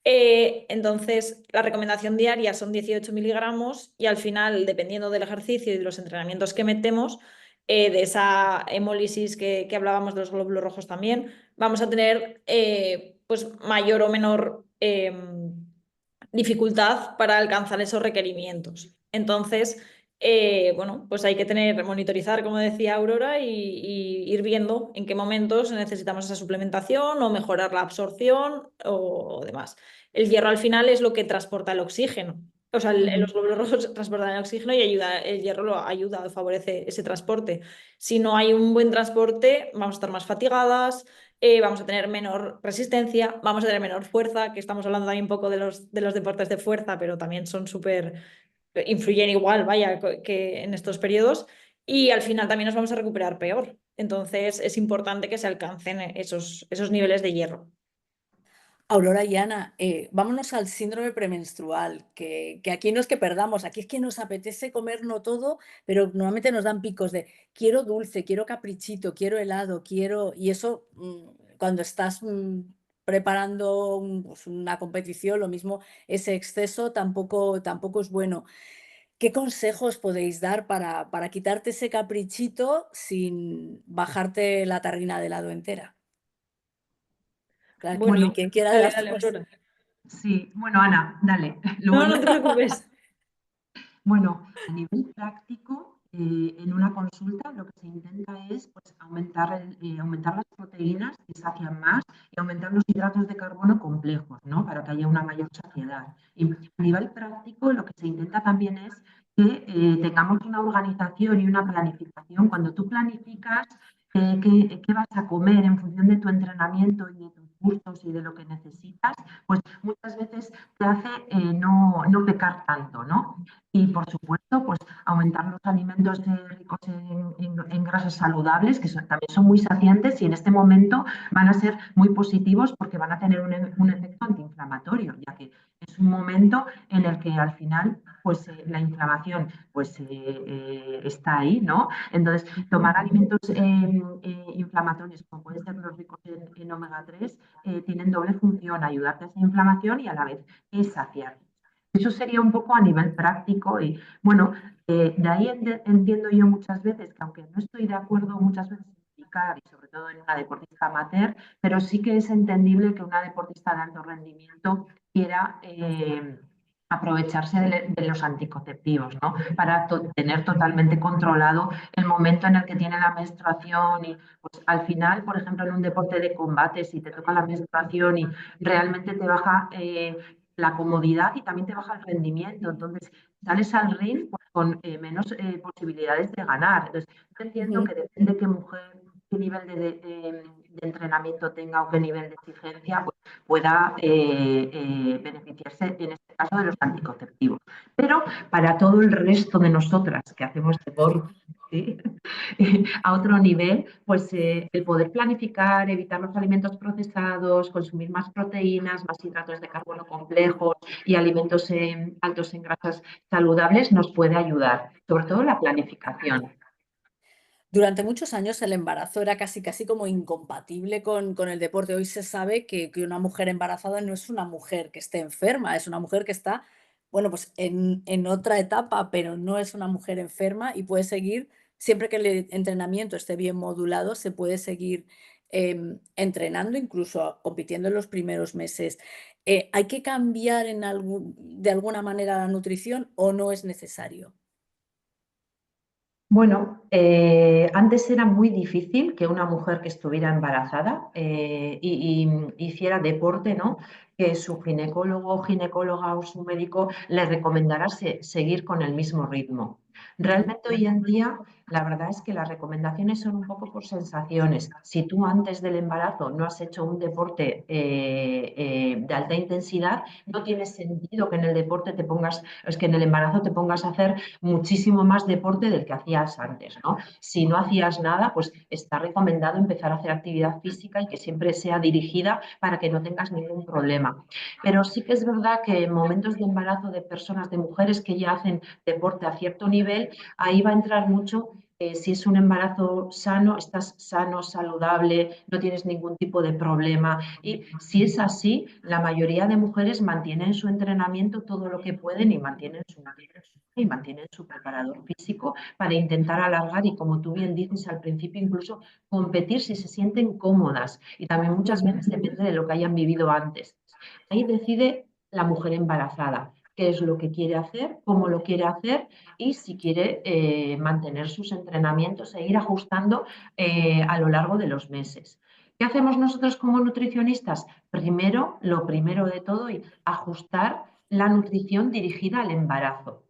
Entonces, la recomendación diaria son 18 miligramos y al final, dependiendo del ejercicio y de los entrenamientos que metemos, de esa hemólisis que hablábamos de los glóbulos rojos también, vamos a tener pues mayor o menor dificultad para alcanzar esos requerimientos. Entonces, bueno, pues hay que monitorizar, como decía Aurora, y ir viendo en qué momentos necesitamos esa suplementación o mejorar la absorción o demás. El hierro al final es lo que transporta el oxígeno. O sea, los glóbulos rojos transportan el oxígeno y el hierro lo ayuda, favorece ese transporte. Si no hay un buen transporte, vamos a estar más fatigadas, vamos a tener menor resistencia, vamos a tener menor fuerza, que estamos hablando también un poco de los deportes de fuerza, pero también son influyen igual, vaya, que en estos periodos, y al final también nos vamos a recuperar peor. Entonces es importante que se alcancen esos niveles de hierro. Aurora y Ana, vámonos al síndrome premenstrual, que aquí no es que perdamos, aquí es que nos apetece comerlo todo, pero normalmente nos dan picos de quiero dulce, quiero caprichito, quiero helado, quiero... Y eso, cuando estás preparando pues, una competición, lo mismo, ese exceso tampoco es bueno. ¿Qué consejos podéis dar para quitarte ese caprichito sin bajarte la tarrina de helado entera? Claro, Bueno, Bueno, quien quiera de dale, las dale, dos. Aurora. sí, bueno, Ana, dale. No, Luego no te preocupes. Bueno, a nivel práctico, en una consulta lo que se intenta es pues, aumentar las proteínas que sacian más y aumentar los hidratos de carbono complejos, ¿no? Para que haya una mayor saciedad. Y a nivel práctico lo que se intenta también es que tengamos una organización y una planificación. Cuando tú planificas qué vas a comer en función de tu entrenamiento y de tus gustos y de lo que necesitas, pues muchas veces te hace no pecar tanto, ¿no? Y por supuesto, pues aumentar los alimentos ricos en grasas saludables, que también son muy saciantes y en este momento van a ser muy positivos porque van a tener un efecto antiinflamatorio, ya que es un momento en el que al final pues la inflamación pues, está ahí, ¿no? Entonces, tomar alimentos inflamatorios, como pueden ser los ricos en omega 3, tienen doble función, ayudarte a esa inflamación y a la vez saciar. Eso sería un poco a nivel práctico y, bueno, de ahí entiendo yo muchas veces que, aunque no estoy de acuerdo muchas veces en indicar, y sobre todo en una deportista amateur, pero sí que es entendible que una deportista de alto rendimiento quiera aprovecharse de los anticonceptivos, ¿no? Para tener totalmente controlado el momento en el que tiene la menstruación y, pues, al final, por ejemplo, en un deporte de combate, si te toca la menstruación y realmente te baja la comodidad y también te baja el rendimiento, entonces sales al ring pues, con menos posibilidades de ganar. Entonces, yo entiendo que depende de qué mujer, qué nivel de entrenamiento tenga o qué nivel de exigencia, pues, pueda beneficiarse, en este caso, de los anticonceptivos. Pero para todo el resto de nosotras que hacemos deporte, ¿sí? A otro nivel, pues el poder planificar, evitar los alimentos procesados, consumir más proteínas, más hidratos de carbono complejos y alimentos altos en grasas saludables nos puede ayudar, sobre todo la planificación. Durante muchos años el embarazo era casi como incompatible con el deporte. Hoy se sabe que una mujer embarazada no es una mujer que esté enferma, es una mujer que está, bueno, pues en otra etapa, pero no es una mujer enferma y puede seguir, siempre que el entrenamiento esté bien modulado, se puede seguir entrenando, incluso compitiendo en los primeros meses. ¿Hay que cambiar de alguna manera la nutrición o no es necesario? Bueno, antes era muy difícil que una mujer que estuviera embarazada y hiciera deporte, ¿no? Que su ginecólogo, ginecóloga o su médico le recomendara seguir con el mismo ritmo. Realmente hoy en día la verdad es que las recomendaciones son un poco por sensaciones. Si tú antes del embarazo no has hecho un deporte de alta intensidad, no tiene sentido que en el deporte te pongas, es que en el embarazo te pongas a hacer muchísimo más deporte del que hacías antes, ¿no? Si no hacías nada, pues está recomendado empezar a hacer actividad física y que siempre sea dirigida para que no tengas ningún problema. Pero sí que es verdad que en momentos de embarazo de personas, de mujeres que ya hacen deporte a cierto nivel, ahí va a entrar mucho si es un embarazo sano, estás sano, saludable, no tienes ningún tipo de problema. Y si es así, la mayoría de mujeres mantienen su entrenamiento todo lo que pueden y mantienen su preparador físico para intentar alargar y, como tú bien dices al principio, incluso competir si se sienten cómodas. Y también muchas veces depende de lo que hayan vivido antes. Ahí decide la mujer embarazada qué es lo que quiere hacer, cómo lo quiere hacer y si quiere mantener sus entrenamientos e ir ajustando a lo largo de los meses. ¿Qué hacemos nosotros como nutricionistas? Primero, lo primero de todo, y ajustar la nutrición dirigida al embarazo.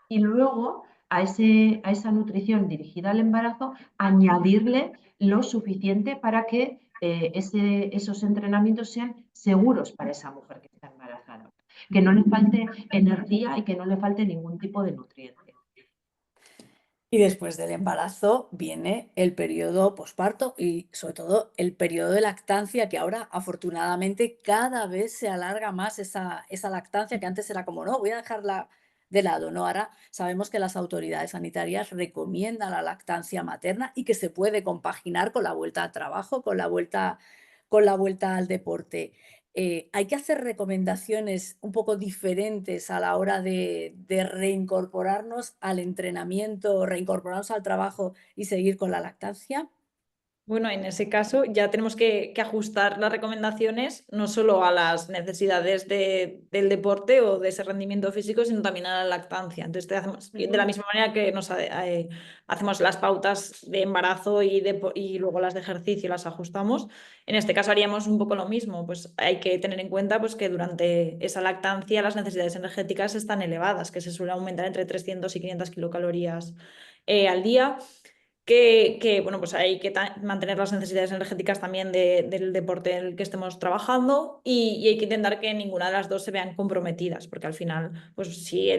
Y luego a esa nutrición dirigida al embarazo, añadirle lo suficiente para que esos entrenamientos sean seguros para esa mujer que está embarazada. Que no le falte energía y que no le falte ningún tipo de nutriente. Y después del embarazo viene el periodo posparto y sobre todo el periodo de lactancia, que ahora afortunadamente cada vez se alarga más esa lactancia, que antes era como, no, voy a dejarla de lado, ¿no? Ahora sabemos que las autoridades sanitarias recomiendan la lactancia materna y que se puede compaginar con la vuelta al trabajo, con la vuelta al deporte. Hay que hacer recomendaciones un poco diferentes a la hora de reincorporarnos al entrenamiento, reincorporarnos al trabajo y seguir con la lactancia. Bueno, en ese caso ya tenemos que ajustar las recomendaciones no solo a las necesidades del deporte o de ese rendimiento físico, sino también a la lactancia. Entonces, de la misma manera que hacemos las pautas de embarazo y luego las de ejercicio las ajustamos, en este caso haríamos un poco lo mismo. Pues hay que tener en cuenta pues, que durante esa lactancia las necesidades energéticas están elevadas, que se suele aumentar entre 300 y 500 kilocalorías al día. Bueno, pues hay que mantener las necesidades energéticas también del deporte en el que estemos trabajando y hay que intentar que ninguna de las dos se vean comprometidas, porque al final, pues si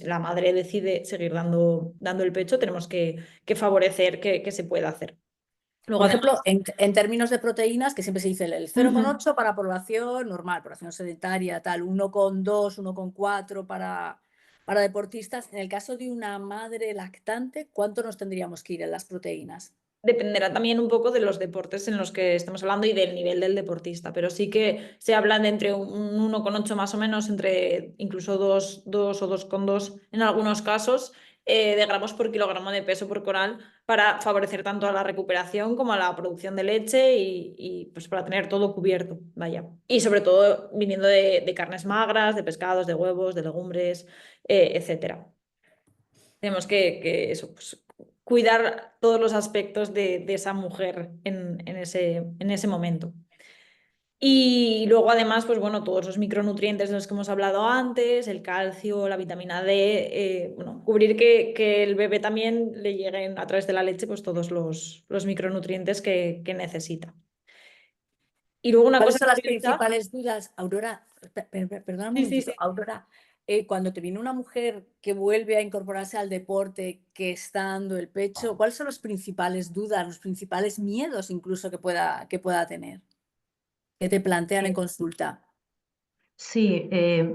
la madre decide seguir dando el pecho, tenemos que favorecer que se pueda hacer. Luego, Por además, ejemplo, en términos de proteínas, que siempre se dice el 0,8 para población normal, población sedentaria, tal, 1,2, 1,4 para Para deportistas, en el caso de una madre lactante, ¿cuánto nos tendríamos que ir en las proteínas? Dependerá también un poco de los deportes en los que estemos hablando y del nivel del deportista, pero sí que se habla de entre un 1,8 más o menos, entre incluso 2 o 2,2 en algunos casos, de gramos por kilogramo de peso corporal para favorecer tanto a la recuperación como a la producción de leche y, pues para tener todo cubierto, vaya. Y sobre todo viniendo de carnes magras, de pescados, de huevos, de legumbres, etcétera. Tenemos que eso, pues, cuidar todos los aspectos de esa mujer en ese momento. Y luego además, pues bueno, todos los micronutrientes de los que hemos hablado antes, el calcio, la vitamina D, bueno, cubrir que el bebé también le lleguen a través de la leche pues todos los micronutrientes que necesita. Y luego una ¿Cuáles cosa son las curiosa. principales dudas, Aurora? Perdona un Sí, sí, sí. momentito, Aurora. Cuando te viene una mujer que vuelve a incorporarse al deporte, que está dando el pecho, ¿cuáles son las principales dudas, los principales miedos incluso que pueda tener, que te plantean en consulta? Sí,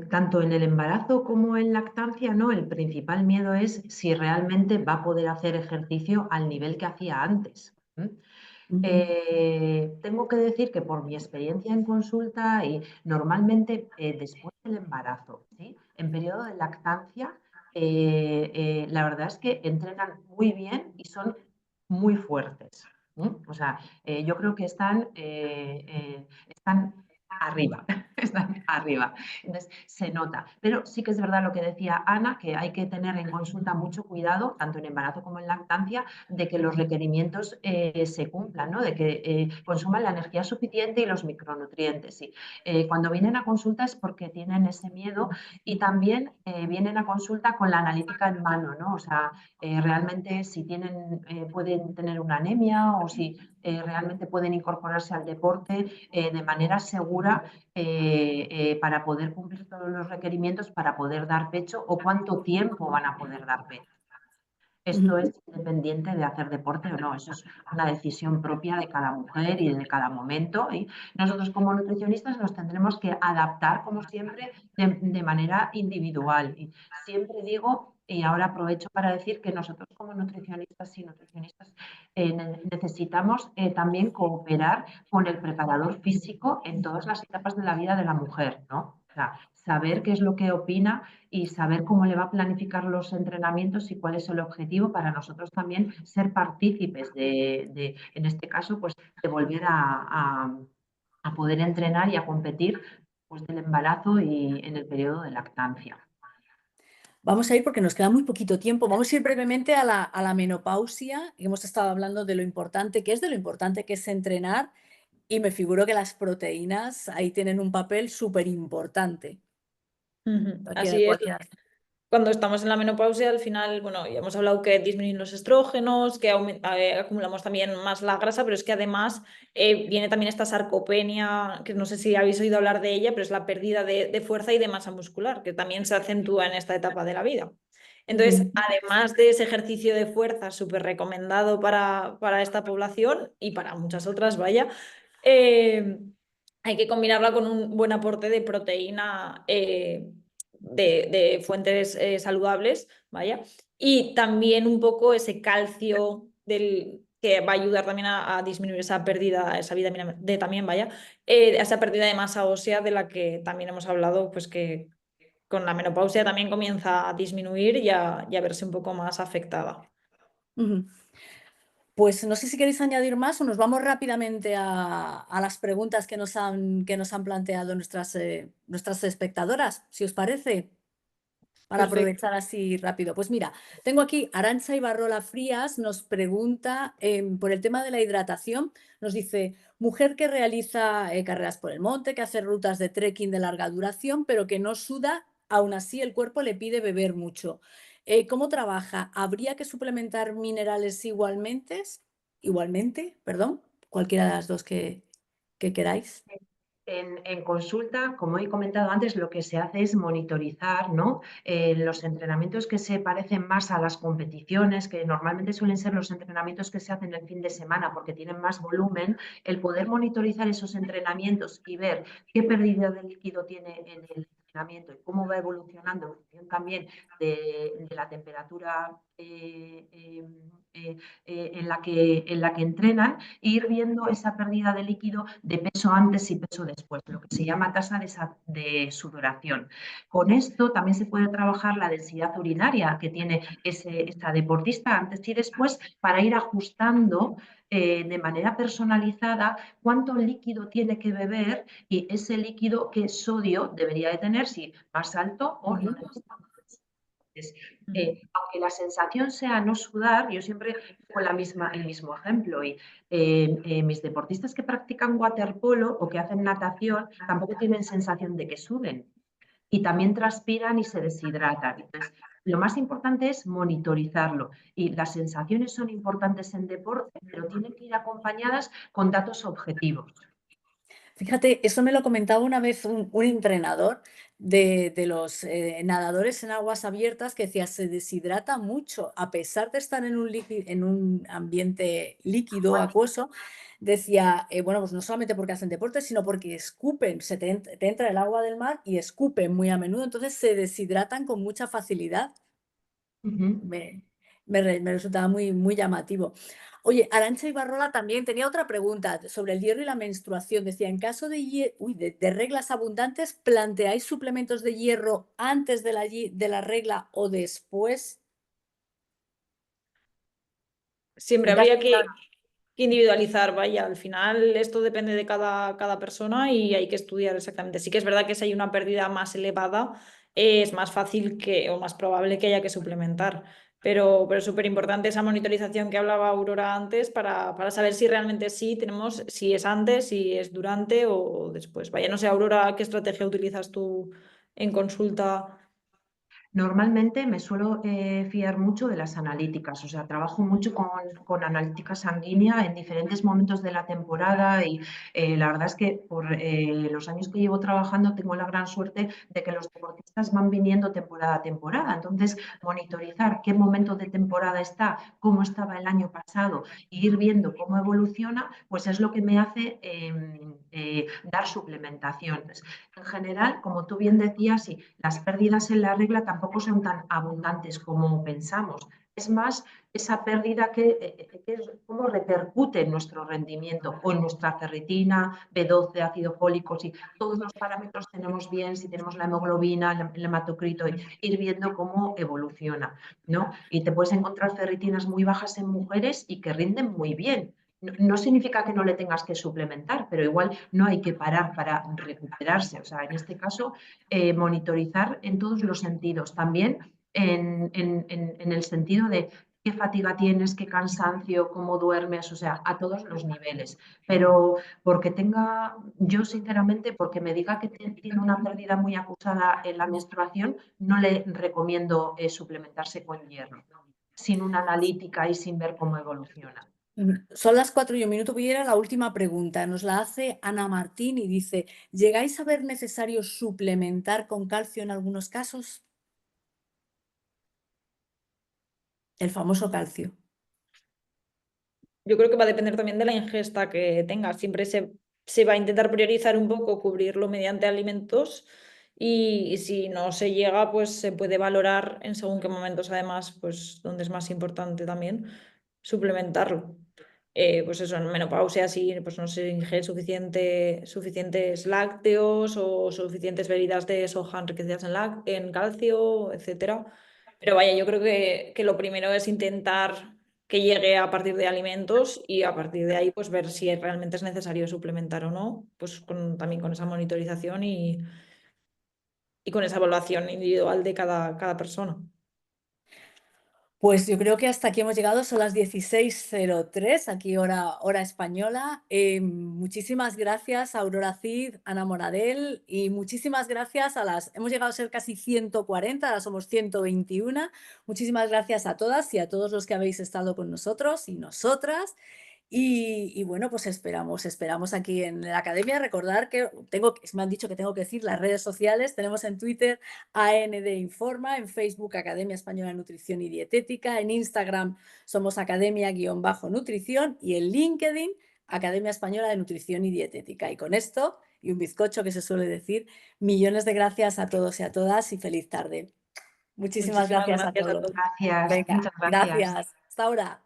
tanto en el embarazo como en lactancia, ¿no? El principal miedo es si realmente va a poder hacer ejercicio al nivel que hacía antes. Ujú. Tengo que decir que por mi experiencia en consulta y normalmente después del embarazo, ¿sí? En periodo de lactancia, la verdad es que entrenan muy bien y son muy fuertes. O sea, yo creo que están arriba, están arriba. Entonces, se nota. Pero sí que es verdad lo que decía Ana, que hay que tener en consulta mucho cuidado, tanto en embarazo como en lactancia, de que los requerimientos se cumplan, ¿no? De que consuman la energía suficiente y los micronutrientes. Sí. Cuando vienen a consulta es porque tienen ese miedo y también vienen a consulta con la analítica en mano, ¿no? O sea, realmente si pueden tener una anemia o si realmente pueden incorporarse al deporte de manera segura para poder cumplir todos los requerimientos para poder dar pecho o cuánto tiempo van a poder dar pecho. Esto Ujú. es independiente de hacer deporte o no, eso es una decisión propia de cada mujer y de cada momento. Y nosotros como nutricionistas nos tendremos que adaptar, como siempre, de manera individual. Y siempre digo, y ahora aprovecho para decir que nosotros como nutricionistas y nutricionistas necesitamos también cooperar con el preparador físico en todas las etapas de la vida de la mujer, ¿no? O sea, saber qué es lo que opina y saber cómo le va a planificar los entrenamientos y cuál es el objetivo para nosotros también ser partícipes en este caso, pues de volver a poder entrenar y a competir pues, del embarazo y en el periodo de lactancia. Vamos a ir porque nos queda muy poquito tiempo. Vamos a ir brevemente a la menopausia. Hemos estado hablando de lo importante que es, de lo importante que es entrenar y me figuro que las proteínas ahí tienen un papel súper importante. Así es. Cuando estamos en la menopausia, al final, bueno, ya hemos hablado que disminuyen los estrógenos, que acumulamos también más la grasa, pero es que además viene también esta sarcopenia, que no sé si habéis oído hablar de ella, pero es la pérdida de fuerza y de masa muscular, que también se acentúa en esta etapa de la vida. Entonces, además de ese ejercicio de fuerza súper recomendado para esta población y para muchas otras, vaya, eh, hay que combinarla con un buen aporte de proteína de fuentes saludables, vaya, y también un poco ese calcio que va a ayudar también a disminuir esa pérdida, esa vitamina D también, vaya, esa pérdida de masa ósea de la que también hemos hablado, pues que con la menopausia también comienza a disminuir y a verse un poco más afectada. Ujú. Pues no sé si queréis añadir más o nos vamos rápidamente a las preguntas que nos han planteado nuestras espectadoras, si os parece, para Perfecto. aprovechar así rápido. Pues mira, tengo aquí Arantxa Ibarrola Frías, nos pregunta por el tema de la hidratación. Nos dice, mujer que realiza carreras por el monte, que hace rutas de trekking de larga duración, pero que no suda, aún así el cuerpo le pide beber mucho. ¿Cómo trabaja? ¿Habría que suplementar minerales igualmente? Igualmente, perdón, cualquiera de las dos que queráis. En consulta, como he comentado antes, lo que se hace es monitorizar, ¿no? Los entrenamientos que se parecen más a las competiciones, que normalmente suelen ser los entrenamientos que se hacen el fin de semana porque tienen más volumen, el poder monitorizar esos entrenamientos y ver qué pérdida de líquido tiene en el entrenamiento y cómo va evolucionando en función también de la temperatura en la que entrenan, e ir viendo esa pérdida de líquido de peso antes y peso después, lo que se llama tasa de sudoración. Con esto también se puede trabajar la densidad urinaria que tiene esta deportista antes y después para ir ajustando de manera personalizada cuánto líquido tiene que beber y ese líquido qué sodio debería de tener, si más alto o no demasiado. Aunque la sensación sea no sudar, yo siempre pongo el mismo ejemplo y mis deportistas que practican waterpolo o que hacen natación tampoco tienen sensación de que suden y también transpiran y se deshidratan. Entonces, lo más importante es monitorizarlo y las sensaciones son importantes en deporte, pero tienen que ir acompañadas con datos objetivos. Fíjate, eso me lo comentaba una vez un entrenador de los nadadores en aguas abiertas que decía, se deshidrata mucho, a pesar de estar en un ambiente líquido, acuoso, decía, bueno, pues no solamente porque hacen deporte, sino porque escupen, te entra el agua del mar y escupen muy a menudo, entonces se deshidratan con mucha facilidad. Ujú. Me resultaba muy llamativo. Oye, Arantxa Ibarrola también tenía otra pregunta sobre el hierro y la menstruación. Decía, en caso de reglas abundantes, ¿planteáis suplementos de hierro antes de la regla o después? Siempre En caso habría de una- que individualizar, vaya, al final esto depende de cada persona y hay que estudiar exactamente. Sí que es verdad que si hay una pérdida más elevada, es más fácil o más probable que haya que suplementar. Pero es súper importante esa monitorización que hablaba Aurora antes para saber si realmente sí tenemos, si es antes, si es durante o después. Vaya, no sé, Aurora, ¿qué estrategia utilizas tú en consulta? Normalmente me suelo fiar mucho de las analíticas, o sea, trabajo mucho con analítica sanguínea en diferentes momentos de la temporada y la verdad es que por los años que llevo trabajando tengo la gran suerte de que los deportistas van viniendo temporada a temporada, entonces monitorizar qué momento de temporada está, cómo estaba el año pasado e ir viendo cómo evoluciona, pues es lo que me hace dar suplementaciones. En general, como tú bien decías, sí, las pérdidas en la regla tampoco son tan abundantes como pensamos. Es más esa pérdida cómo repercute en nuestro rendimiento o en nuestra ferritina, B12, ácido fólico, si todos los parámetros tenemos bien, si tenemos la hemoglobina, el hematocrito, ir viendo cómo evoluciona, ¿no? Y te puedes encontrar ferritinas muy bajas en mujeres y que rinden muy bien. No significa que no le tengas que suplementar, pero igual no hay que parar para recuperarse. O sea, en este caso, monitorizar en todos los sentidos. También en el sentido de qué fatiga tienes, qué cansancio, cómo duermes, o sea, a todos los niveles. Pero yo sinceramente, porque me diga que tiene una pérdida muy acusada en la menstruación, no le recomiendo suplementarse con hierro, sin una analítica y sin ver cómo evoluciona. Son las 4:01. Voy a ir a la última pregunta. Nos la hace Ana Martín y dice, ¿llegáis a ver necesario suplementar con calcio en algunos casos? El famoso calcio. Yo creo que va a depender también de la ingesta que tengas. Siempre se va a intentar priorizar un poco cubrirlo mediante alimentos y si no se llega, pues se puede valorar en según qué momentos, además, pues donde es más importante también suplementarlo. Pues eso, en menopausia, si pues no se ingiere suficientes lácteos o suficientes bebidas de soja enriquecidas en calcio, etcétera. Pero vaya, yo creo que lo primero es intentar que llegue a partir de alimentos y a partir de ahí pues ver si realmente es necesario suplementar o no, pues también con esa monitorización y con esa evaluación individual de cada persona. Pues yo creo que hasta aquí hemos llegado, son las 16:03, aquí hora española. Muchísimas gracias a Aurora Cid, Ana Moradel y muchísimas gracias hemos llegado a ser casi 140, ahora somos 121. Muchísimas gracias a todas y a todos los que habéis estado con nosotros y nosotras. Y bueno, pues esperamos aquí en la academia. Recordar que me han dicho que tengo que decir las redes sociales. Tenemos en Twitter AND Informa, en Facebook Academia Española de Nutrición y Dietética, en Instagram somos Academia-Nutrición y en LinkedIn Academia Española de Nutrición y Dietética. Y con esto y un bizcocho, que se suele decir. Millones de gracias a todos y a todas y feliz tarde. Muchísimas Muchísimas gracias a gracias a todos. todos. Gracias, Venga, muchas gracias. gracias. Hasta ahora.